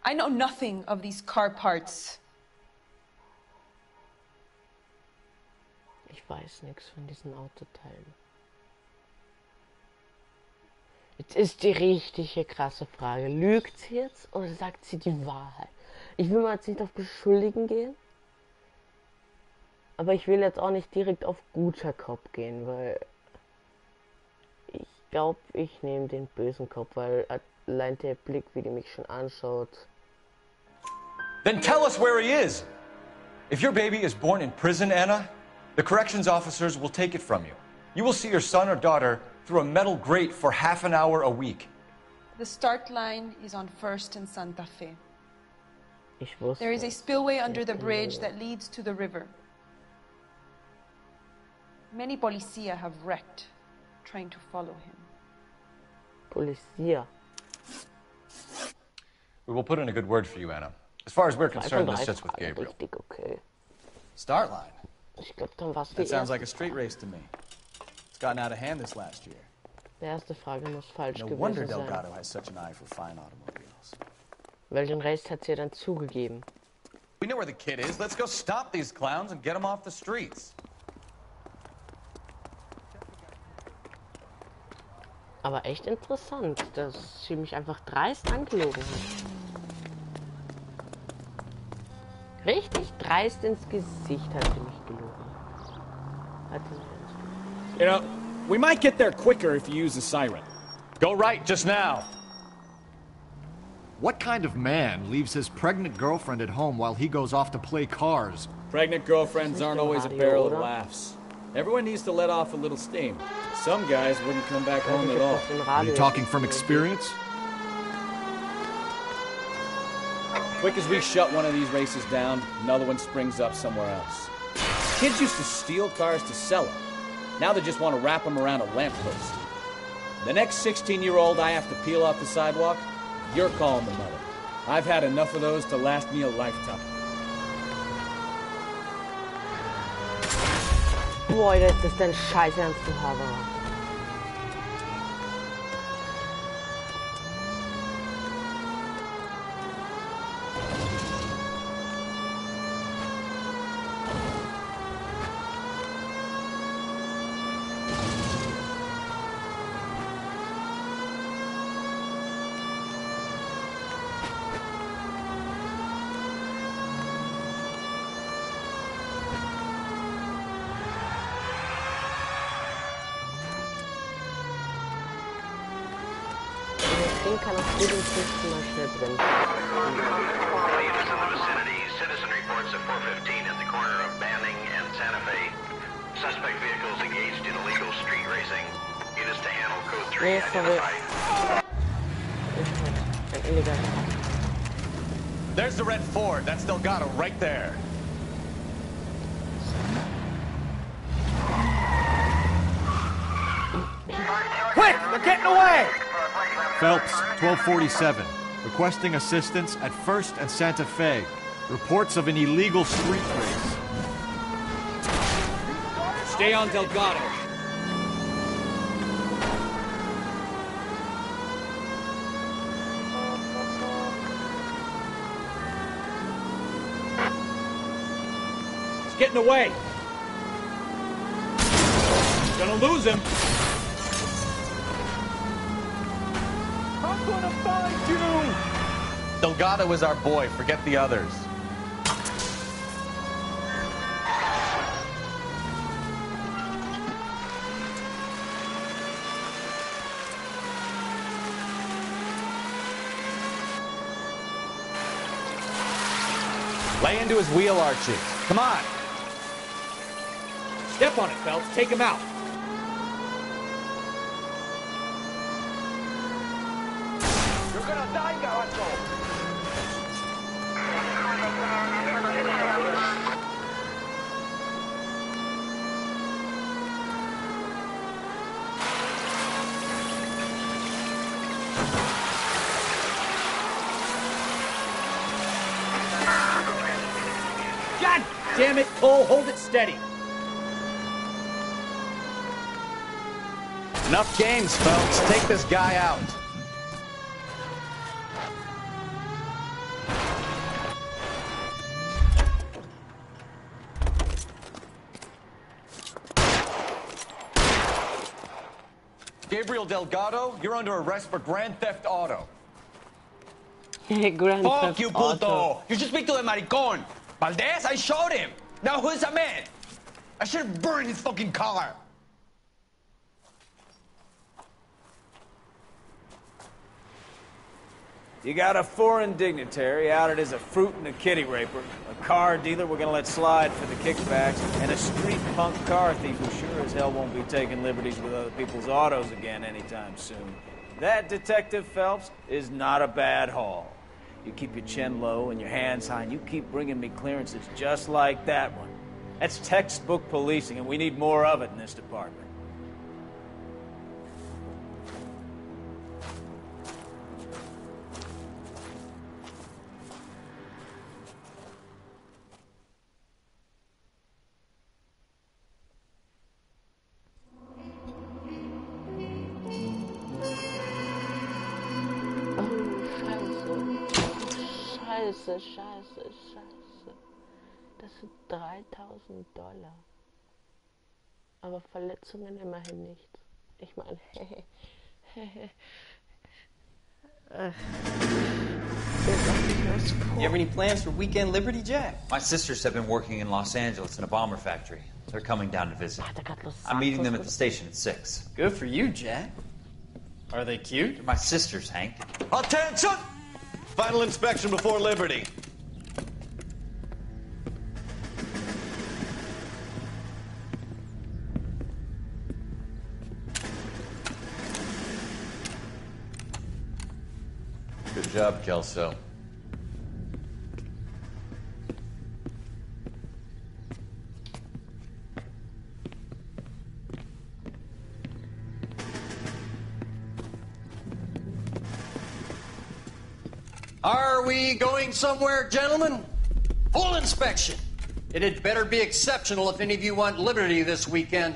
I know nothing of these car parts. Ich weiß nichts von diesen Autoteilen. Jetzt ist die richtige krasse Frage. Lügt sie jetzt oder sagt sie die Wahrheit? Ich will mal jetzt nicht auf Beschuldigen gehen. Aber ich will jetzt auch nicht direkt auf guter Kopf gehen, weil ich glaube, ich nehme den bösen Kopf, weil allein der Blick, wie die mich schon anschaut. Then tell us where he is. If your baby is born in prison, Anna, the corrections officers will take it from you. You will see your son or daughter through a metal grate for half an hour a week. The start line is on 1st and Santa Fe. Ich wusste. There is a spillway under the bridge that leads to the river. Many policia have wrecked trying to follow him. Policia. We will put in a good word for you, Anna. As far as we're concerned, this sits with Gabriel. Richtig okay. Start line. Ich glaube, dann war's That sounds like a street race to me. It's gotten out of hand this last year. Die erste Frage muss falsch No gewesen wonder sein. Delgado has such an eye for fine automobiles. Weil den Rest hat sie ja dann zugegeben. We know where the kid is. Let's go stop these clowns and get him off the streets. Aber echt interessant, dass sie mich einfach dreist angelogen hat. Richtig dreist ins Gesicht hat sie mich gelogen. You know, we might get there quicker if you use the siren. Go right just now. What kind of man leaves his pregnant girlfriend at home while he goes off to play cars? Pregnant girlfriends aren't always a barrel of laughs. Everyone needs to let off a little steam. Some guys wouldn't come back home at all. Are you talking from experience? Quick as we shut one of these races down, another one springs up somewhere else. Kids used to steal cars to sell them. Now they just want to wrap them around a lamppost. The next 16-year-old I have to peel off the sidewalk, you're calling the mother. I've had enough of those to last me a lifetime. Boah, das ist dein Scheiß Ernst, du Haber. Ding kann auf jedem 5. Mal schnell brennen. Units in the vicinity. Citizen reports at 415 at the corner of Banning and Santa Fe. Suspect vehicles engaged in illegal street Street Racing. Units to handle code 3 identify. There's the red Ford. That's Delgado right there. Quick! They're getting away! Phelps, 1247. Requesting assistance at 1st and Santa Fe. Reports of an illegal street race. Stay on Delgado. He's getting away. Gonna lose him. I'm gonna find you! Delgado is our boy. Forget the others. Lay into his wheel, Archie. Come on. Step on it, Phelps. Take him out. You're gonna die, Garacho! God damn it, Cole. Hold it steady. Enough games, Phelps. Take this guy out. Gabriel Delgado, you're under arrest for grand theft auto. Grand Fuck theft you, auto. puto! You should speak to the maricon. Valdez, I showed him. Now who's the man? I should have burned his fucking car. You got a foreign dignitary outed as a fruit and a kitty raper, a car dealer we're gonna let slide for the kickbacks, and a street punk car thief who sure as hell won't be taking liberties with other people's autos again anytime soon. That, Detective Phelps, is not a bad haul. You keep your chin low and your hands high, and you keep bringing me clearances just like that one. That's textbook policing, and we need more of it in this department. Scheiße. Das sind $3.000. Aber Verletzungen immerhin nicht. Ich meine, You have any plans for weekend liberty, Jack? My sisters have been working in Los Angeles in a bomber factory. They're coming down to visit. I'm meeting them at the station at 6. Good for you, Jack. Are they cute? They're my sisters, Hank. Attention! Final inspection before liberty. Good job, Kelso. Are we going somewhere, gentlemen? Full inspection. It had better be exceptional if any of you want liberty this weekend.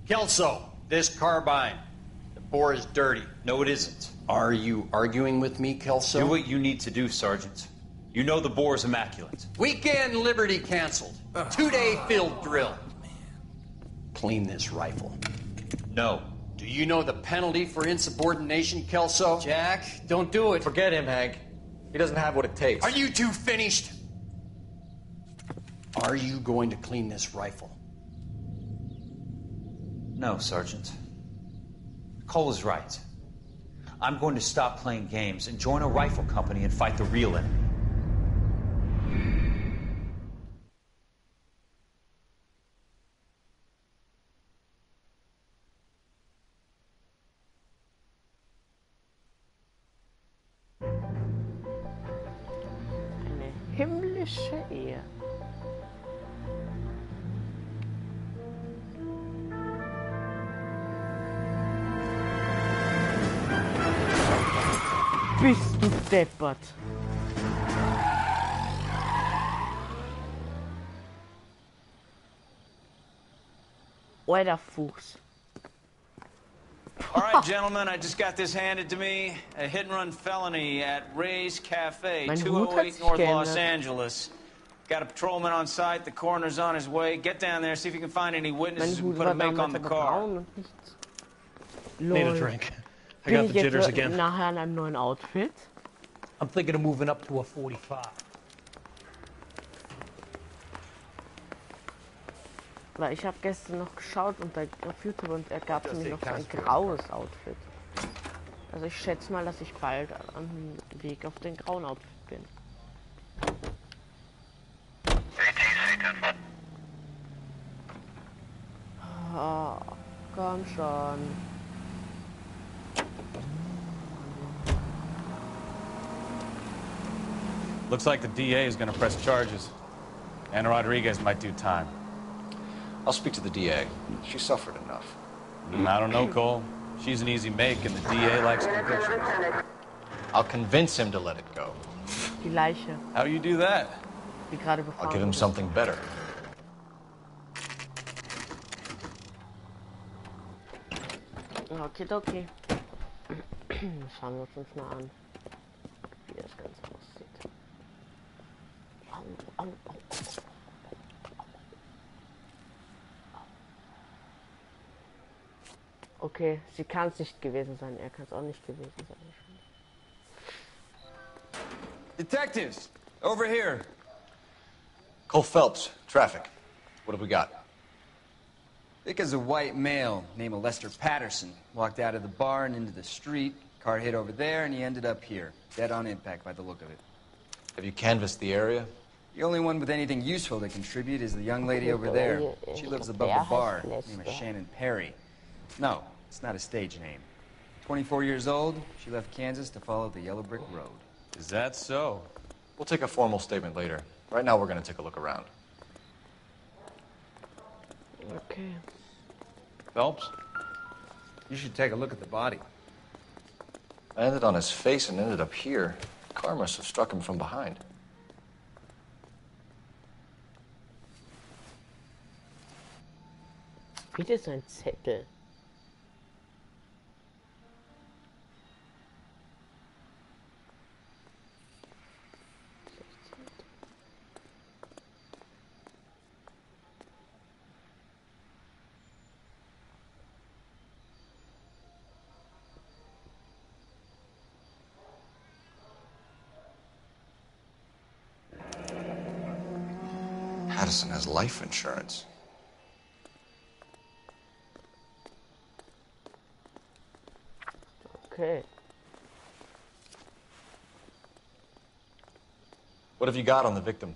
Kelso, this carbine. The bore is dirty. No, it isn't. Are you arguing with me, Kelso? Do what you need to do, Sergeant. You know the bore is immaculate. Weekend liberty canceled. 2-day field drill. Clean this rifle. No. Do you know the penalty for insubordination, Kelso? Jack, don't do it. Forget him, Hank. He doesn't have what it takes. Are you two finished? Are you going to clean this rifle? No, Sergeant. Cole is right. I'm going to stop playing games and join a rifle company and fight the real enemy. geschehe? Bist du deppert? Alter Fuchs. All right, gentlemen, I just got this handed to me. A hit-and-run felony at Ray's Cafe, 208 North Los Angeles. Got a patrolman on site. The coroner's on his way. Get down there, see if you can find any witnesses who put a make on the car. Need a drink. I got the jitters again. Nachher in einem neuen Outfit. I'm thinking of moving up to a 45. Weil ich habe gestern noch geschaut und auf YouTube und er gab mir noch so ein graues Outfit. Also ich schätze mal, dass ich bald am Weg auf den grauen Outfit bin. Oh, komm schon. Looks like the DA is going to press charges. Anna Rodriguez might do time. I'll speak to the DA. She suffered enough. I don't know, Cole. She's an easy make, and the DA likes convictions. I'll convince him to let it go. Die Leiche. How do you do that? Die gerade befahren I'll give him something better. Okay, okay. Schauen wir uns mal an, wie das Ganze aussieht. Au, au, au. Okay, sie kann es nicht gewesen sein. Er kann es auch nicht gewesen sein. Detectives, over here. Cole Phelps, traffic. What have we got? Thick as a white male named Lester Patterson walked out of the bar and into the street. Car hit over there, and he ended up here, dead on impact by the look of it. Have you canvassed the area? The only one with anything useful to contribute is the young lady over there. She lives above the bar. Her name is Shannon Perry. No, it's not a stage name. 24 years old, she left Kansas to follow the yellow brick road. Is that so? We'll take a formal statement later. Right now, we're going to take a look around. Okay. Phelps, you should take a look at the body. Landed on his face and ended up here. Car must have struck him from behind. Wieder so ein Zettel. Patterson has life insurance. Okay. What have you got on the victim?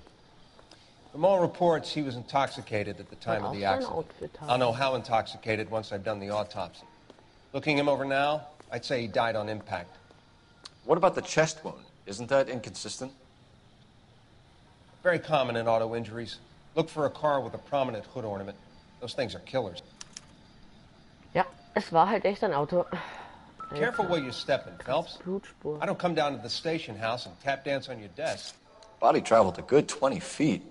From all reports, he was intoxicated at the time of the accident. I'll know how intoxicated once I've done the autopsy. Looking him over now, I'd say he died on impact. What about the chest wound? Isn't that inconsistent? Very common in auto injuries. Look for a car with a prominent hood ornament. Those things are killers. Ja, es war halt echt ein Auto. Careful where you step in, Phelps. I don't come down to the station house and tap dance on your desk. Body traveled a good 20 feet.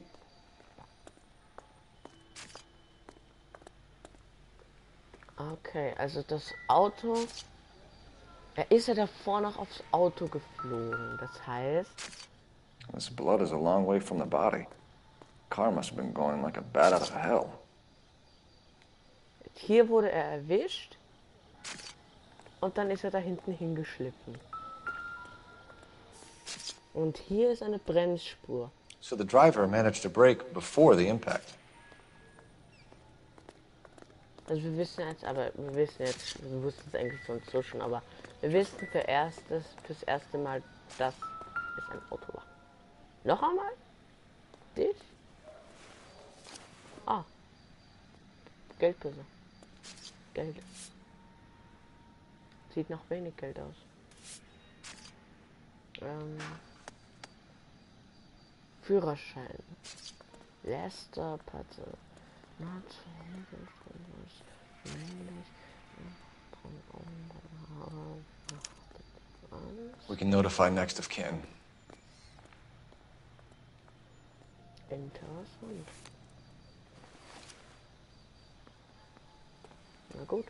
Okay, also das Auto... Er ist ja davor noch aufs Auto geflogen. Das heißt... This blood is a long way from the body. Car must have been going like a bat out of hell. Hier wurde er erwischt. Und dann ist er da hinten hingeschliffen. Und hier ist eine Bremsspur. So the driver managed to brake before the impact. Also wir wissen jetzt, wir wussten es eigentlich sonst so schon, aber wir wissen fürs erste Mal, dass es ein Auto war. Noch einmal? Dich? Ah. Geldbörse. Geld. Sieht nach wenig Geld aus. Führerschein. Lester, Patze. We can notify next of kin. Interessant. Na gut.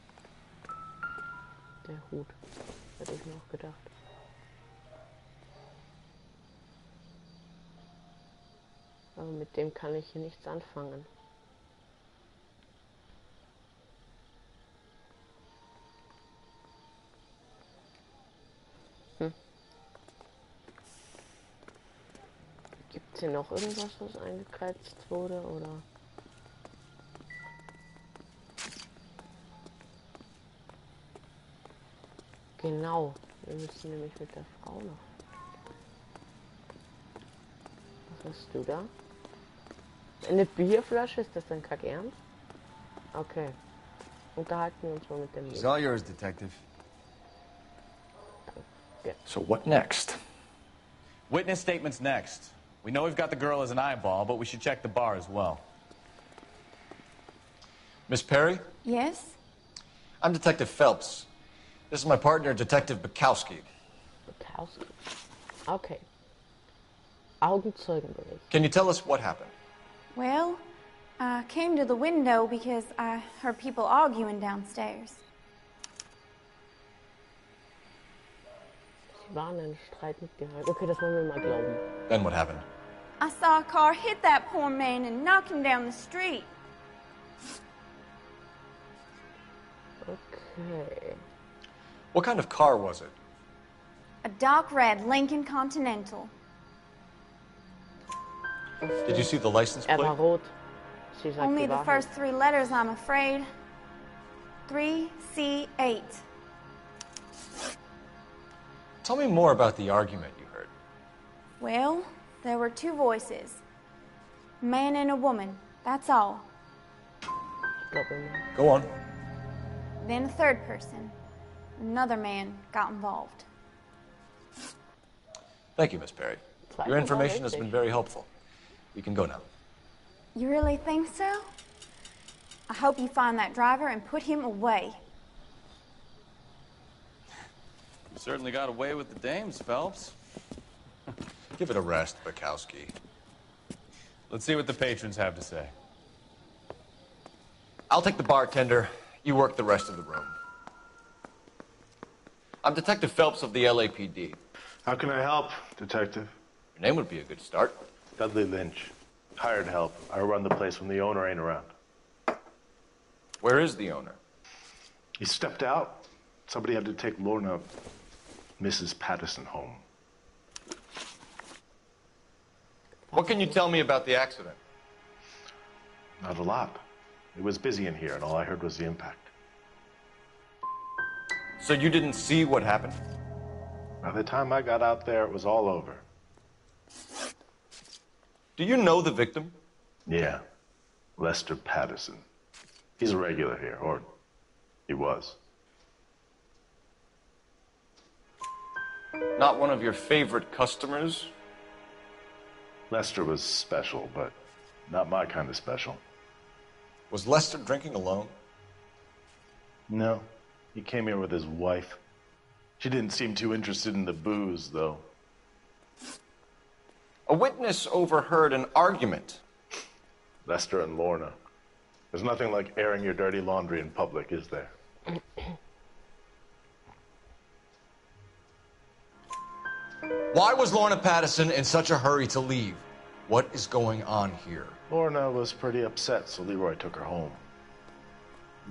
Der Hut. Hätte ich mir auch gedacht. Aber mit dem kann ich hier nichts anfangen. Gibt es hier noch irgendwas, was eingekratzt wurde, oder? Genau, wir müssen nämlich mit der Frau noch. Was hast du da? Eine Bierflasche? Ist das denn kack ernst? Okay. Unterhalten wir uns mal mit dem. It's all yours, Detective. Danke. So what next? Witness statements next. We know we've got the girl as an eyeball, but we should check the bar as well. Miss Perry? Yes? I'm Detective Phelps. This is my partner, Detective Bukowski. Bukowski. Okay. Augenzeugenbericht. Can you tell us what happened? Well, I came to the window because I heard people arguing downstairs. Sie waren in Streit mitgehalten. Okay, das wollen wir mal glauben. Then what happened? I saw a car hit that poor man and knock him down the street. Okay. What kind of car was it? A dark red Lincoln Continental. Did you see the license plate? War rot. Sie sagt Only die the Wahrheit. first three letters, I'm afraid. 3C8. Tell me more about the argument you heard. Well, there were two voices. A man and a woman, that's all. Go on. Then a third person. Another man got involved. Thank you, Miss Perry. Your information has been very helpful. We can go now. You really think so? I hope you find that driver and put him away. You certainly got away with the dames, Phelps. Give it a rest, Bukowski. Let's see what the patrons have to say. I'll take the bartender. You work the rest of the room. I'm Detective Phelps of the LAPD. How can I help, Detective? Your name would be a good start. Dudley Lynch. Hired help. I run the place when the owner ain't around. Where is the owner? He stepped out. Somebody had to take Lorna, Mrs. Patterson, home. What can you tell me about the accident? Not a lot. It was busy in here, and all I heard was the impact. So you didn't see what happened? By the time I got out there, it was all over. Do you know the victim? Yeah. Lester Patterson. He's a regular here, or he was. Not one of your favorite customers? Lester was special, but not my kind of special. Was Lester drinking alone? No. He came here with his wife. She didn't seem too interested in the booze, though. A witness overheard an argument. Lester and Lorna. There's nothing like airing your dirty laundry in public, is there? Why was Lorna Patterson in such a hurry to leave? What is going on here? Lorna was pretty upset, so Leroy took her home.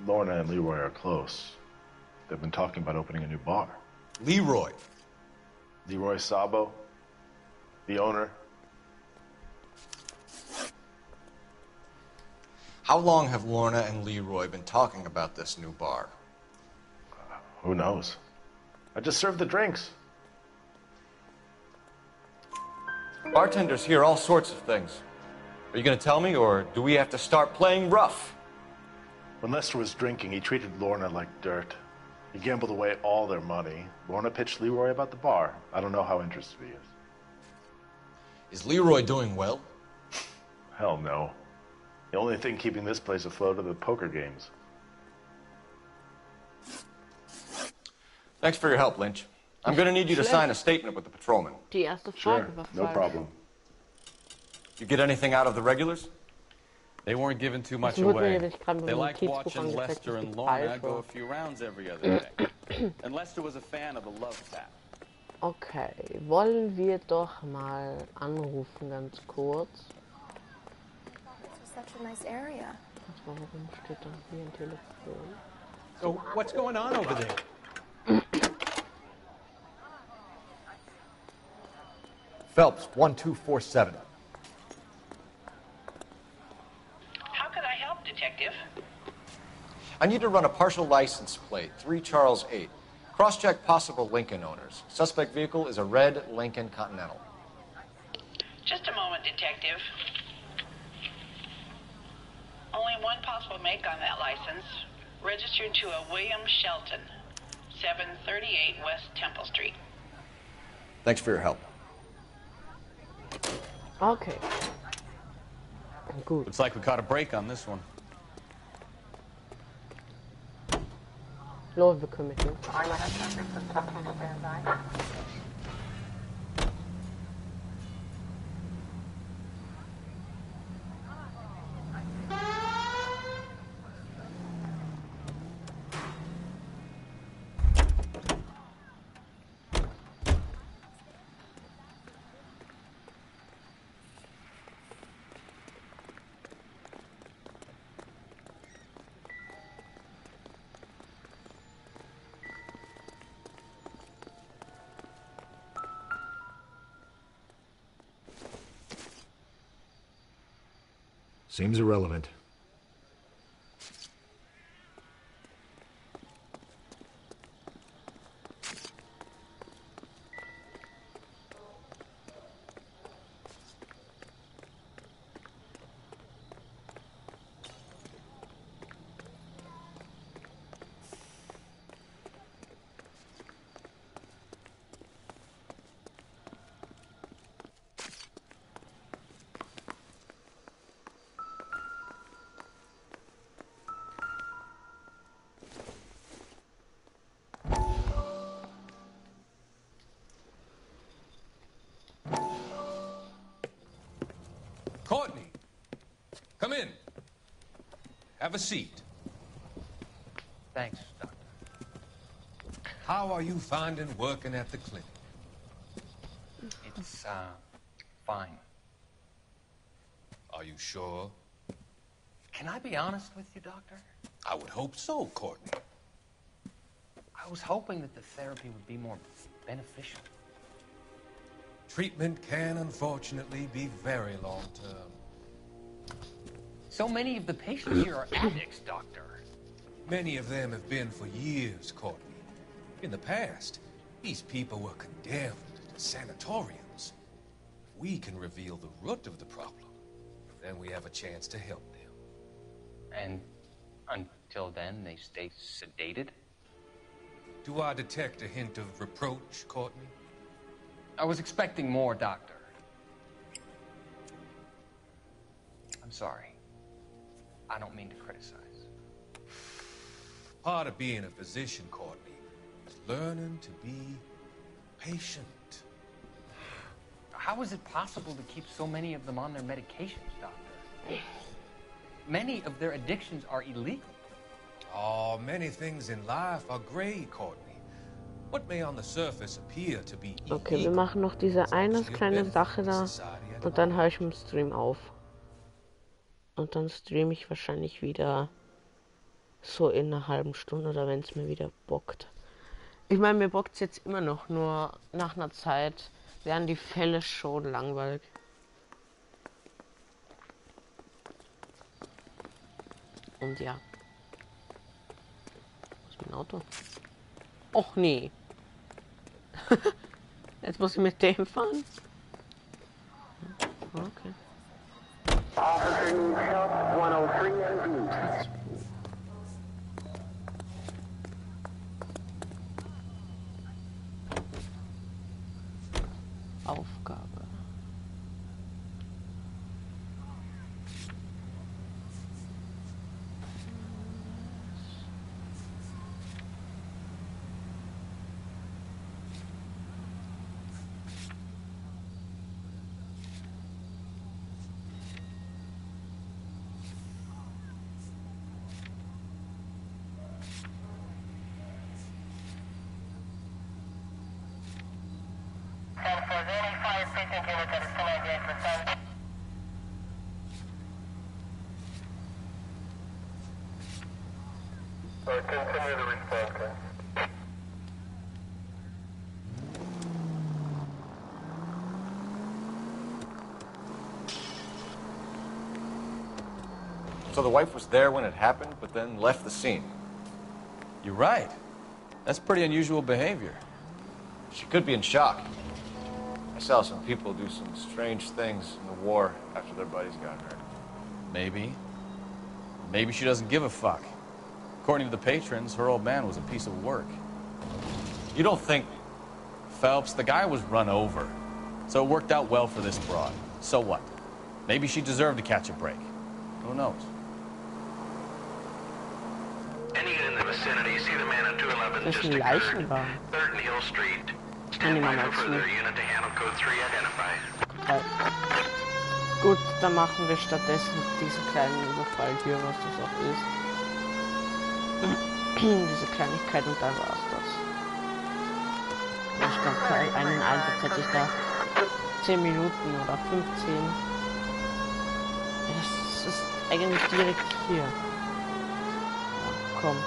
Lorna and Leroy are close. They've been talking about opening a new bar. Leroy? Leroy Sabo, the owner. How long have Lorna and Leroy been talking about this new bar? Who knows? I just served the drinks. Bartenders hear all sorts of things. Are you going to tell me, or do we have to start playing rough? When Lester was drinking, he treated Lorna like dirt. He gambled away all their money. Lorna pitched Leroy about the bar. I don't know how interested he is. Is Leroy doing well? Hell no. The only thing keeping this place afloat are the poker games. Thanks for your help, Lynch. I'm going to need you to sign a statement with the patrolman. Die erste Sure, Frage war no falsch. problem. You get anything out of the regulars? They weren't giving too much Das wurde mir away. nämlich gerade They mit dem liked Notizbuch watching angezeigt, Lester dass and die Lorna falsch go war. a few rounds every other day. And Lester was a fan of the love tap. Okay, wollen wir doch mal anrufen, ganz kurz. This was such a nice area. Warum steht dann hier ein Telefon? So, what's going on over there? Phelps, 1247. How could I help, Detective? I need to run a partial license plate, 3 Charles 8. Cross-check possible Lincoln owners. Suspect vehicle is a red Lincoln Continental. Just a moment, Detective. Only one possible make on that license. Registered to a William Shelton, 738 West Temple Street. Thanks for your help. Okay. Gut. Looks like we caught a break on this one. Los, wir können mitnehmen. Seems irrelevant. Courtney, come in. Have a seat. Thanks, Doctor. How are you finding working at the clinic? It's, fine. Are you sure? Can I be honest with you, Doctor? I would hope so, Courtney. I was hoping that the therapy would be more beneficial. Treatment can, unfortunately, be very long-term. So many of the patients here are addicts, Doctor. Many of them have been for years, Courtney. In the past, these people were condemned to sanatoriums. If we can reveal the root of the problem, then we have a chance to help them. And until then, they stay sedated? Do I detect a hint of reproach, Courtney? I was expecting more, Doctor. I'm sorry. I don't mean to criticize. Part of being a physician, Courtney, is learning to be patient. How is it possible to keep so many of them on their medications, Doctor? Many of their addictions are illegal. Oh, many things in life are gray, Courtney. What may on the surface appear to be Okay, wir machen noch diese eine kleine Sache da und dann höre ich mit dem Stream auf. Und dann streame ich wahrscheinlich wieder so in einer halben Stunde oder wenn es mir wieder bockt. Ich meine, mir bockt es jetzt immer noch, nur nach einer Zeit werden die Fälle schon langweilig. Und ja. Was ist mein Auto? Och nee. Jetzt muss ich mit dem fahren? Okay. Aufgabe. Continue to respond, okay? So the wife was there when it happened, but then left the scene. You're right. That's pretty unusual behavior. She could be in shock. I saw some people do some strange things in the war after their buddies got hurt. Maybe. Maybe she doesn't give a fuck. According to the patrons, her old man was a piece of work. You don't think... Phelps, the guy was run over. So it worked out well for this broad. So what? Maybe she deserved to catch a break. Who knows? Any in the vicinity, see the man at 211 just occurred. 3rd and Hill Street. Stand by for further unit to handle code 3 identify. Okay. Gut, dann machen wir stattdessen diesen kleinen Überfall hier, was das auch ist. Diese Kleinigkeit und dann war's das. Ich glaube, für einen Einsatz hätte ich da 10 Minuten oder 15. Das ist eigentlich direkt hier. Ja, komm.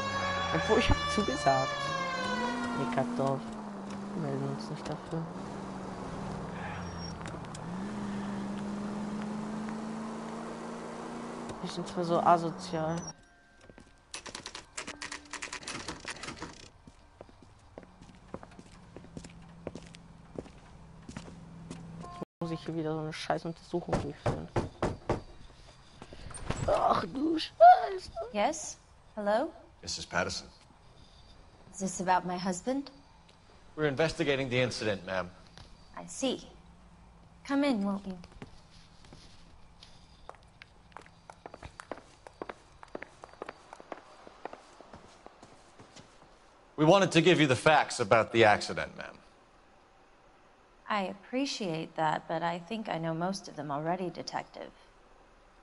Obwohl, ich habe zugesagt. Nickerdorf. Wir melden uns nicht dafür. Wir sind zwar so asozial. Jetzt muss ich hier wieder so eine scheiß Untersuchung durchführen. Ach du Scheiße. Yes? Hello? Mrs. Patterson. Is this about my husband? We're investigating the incident, ma'am. I see. Come in, won't you? We wanted to give you the facts about the accident, ma'am. I appreciate that, but I think I know most of them already, Detective.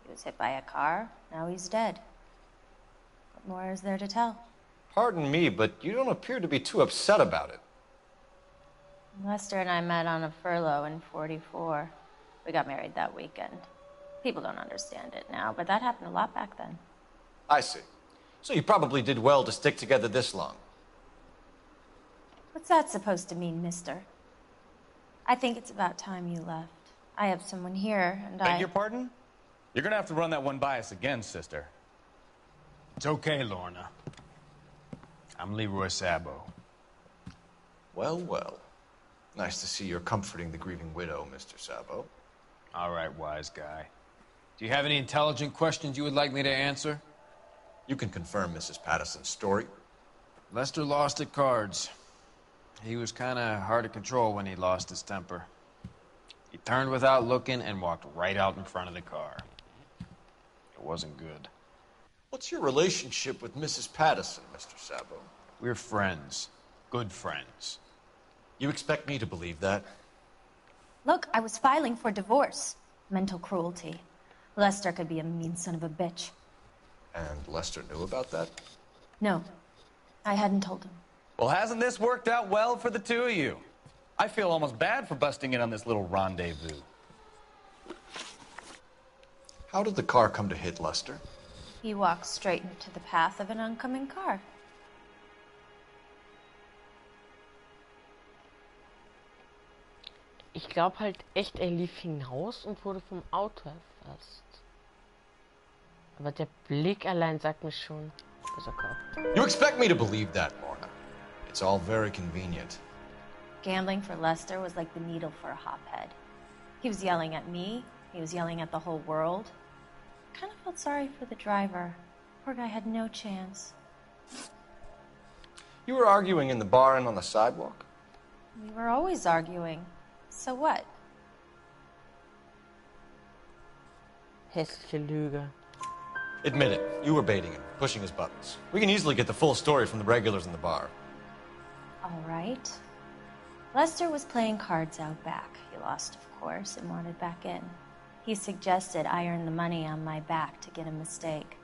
He was hit by a car, now he's dead. What more is there to tell? Pardon me, but you don't appear to be too upset about it. Lester and I met on a furlough in '44. We got married that weekend. People don't understand it now, but that happened a lot back then. I see. So you probably did well to stick together this long. What's that supposed to mean, mister? I think it's about time you left. I have someone here, and Beg your pardon? You're gonna have to run that one by us again, sister. It's okay, Lorna. I'm Leroy Sabo. Well, well. Nice to see you're comforting the grieving widow, Mr. Sabo. All right, wise guy. Do you have any intelligent questions you would like me to answer? You can confirm Mrs. Patterson's story. Lester lost at cards. He was kind of hard to control when he lost his temper. He turned without looking and walked right out in front of the car. It wasn't good. What's your relationship with Mrs. Patterson, Mr. Sabo? We're friends. Good friends. You expect me to believe that? Look, I was filing for divorce. Mental cruelty. Lester could be a mean son of a bitch. And Lester knew about that? No, I hadn't told him. Well, hasn't this worked out well for the two of you? I feel almost bad for busting in on this little rendezvous. How did the car come to hit Lester? He walked straight into the path of an oncoming car. Ich glaube halt echt, er lief hinaus und wurde vom Auto erfasst. Aber der Blick allein sagt mir schon, dass er kauft. You expect me to believe that, Lorna? It's all very convenient. Gambling for Lester was like the needle for a hophead. He was yelling at me. He was yelling at the whole world. I kind of felt sorry for the driver. Poor guy had no chance. You were arguing in the bar and on the sidewalk? We were always arguing. So what? Hässliche Lüge. Admit it. You were baiting him, pushing his buttons. We can easily get the full story from the regulars in the bar. All right. Lester was playing cards out back. He lost, of course, and wanted back in. He suggested I earn the money on my back to get a mistake.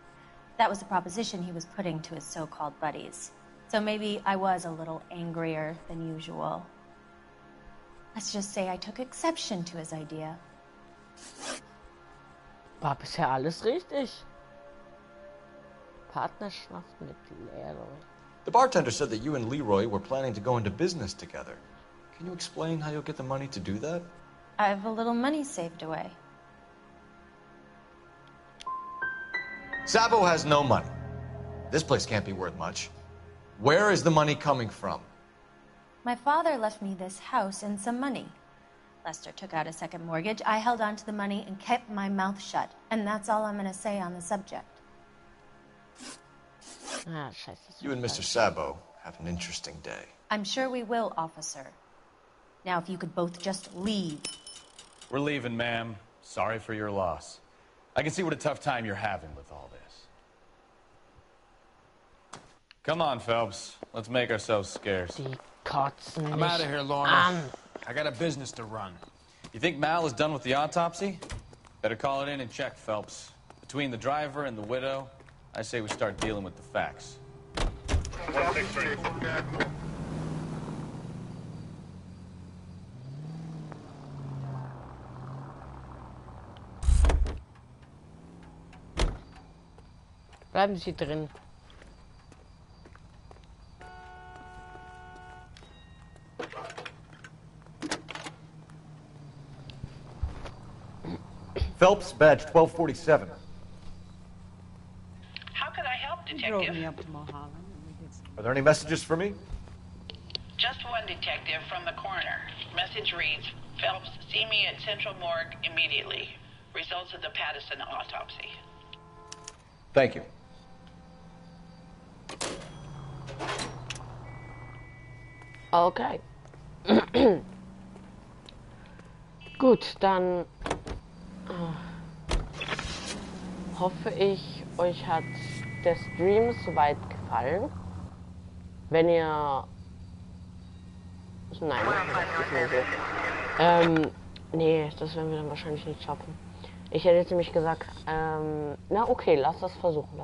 That was the proposition he was putting to his so-called buddies. So maybe I was a little angrier than usual. Let's just say I took exception to his idea. War bisher alles richtig. Partnerschaft mit Leroy. The bartender said that you and Leroy were planning to go into business together. Can you explain how you'll get the money to do that? I have a little money saved away. Sabo has no money. This place can't be worth much. Where is the money coming from? My father left me this house and some money. Lester took out a second mortgage. I held on to the money and kept my mouth shut. And that's all I'm going to say on the subject. You and Mr. Sabo have an interesting day. I'm sure we will, officer. Now, if you could both just leave. We're leaving, ma'am. Sorry for your loss. I can see what a tough time you're having with all this. Come on, Phelps. Let's make ourselves scarce. I'm out of here, Lorna. I got a business to run. You think Mal is done with the autopsy? Better call it in and check, Phelps. Between the driver and the widow, I say we start dealing with the facts. 163. Bleiben Sie drin. Phelps, badge 1247. How could I help, Detective? Drove me up to Mulholland. Are there any messages for me? Just one detective from the coroner. Message reads, Phelps, see me at Central Morgue immediately. Results of the Pattison autopsy. Thank you. Okay. Gut, dann hoffe ich, euch hat der Stream soweit gefallen. Wenn ihr... Nein, das ist nicht so. Nee, das werden wir dann wahrscheinlich nicht schaffen. Ich hätte jetzt nämlich gesagt, na okay, lass versuchen.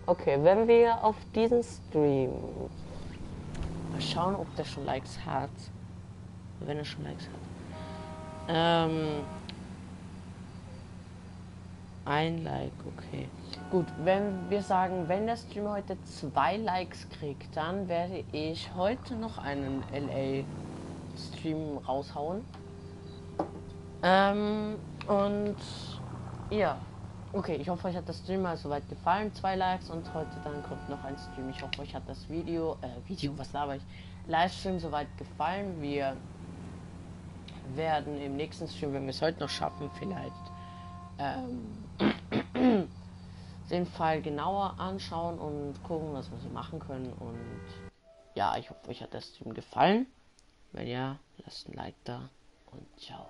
Okay, wenn wir auf diesen Stream... Mal schauen, ob der schon Likes hat. Wenn er schon Likes hat. Ein Like, okay. Gut, wenn wir sagen, wenn der Stream heute 2 Likes kriegt, dann werde ich heute noch einen LA-Stream raushauen. Und ja, okay, ich hoffe, euch hat das Stream mal soweit gefallen. 2 Likes und heute dann kommt noch ein Stream. Ich hoffe, euch hat das was laber ich? Livestream soweit gefallen. Wir werden im nächsten Stream, wenn wir es heute noch schaffen, vielleicht den Fall genauer anschauen und gucken, was wir so machen können. Und ja, ich hoffe, euch hat der Stream gefallen. Wenn ja, lasst ein Like da und ciao.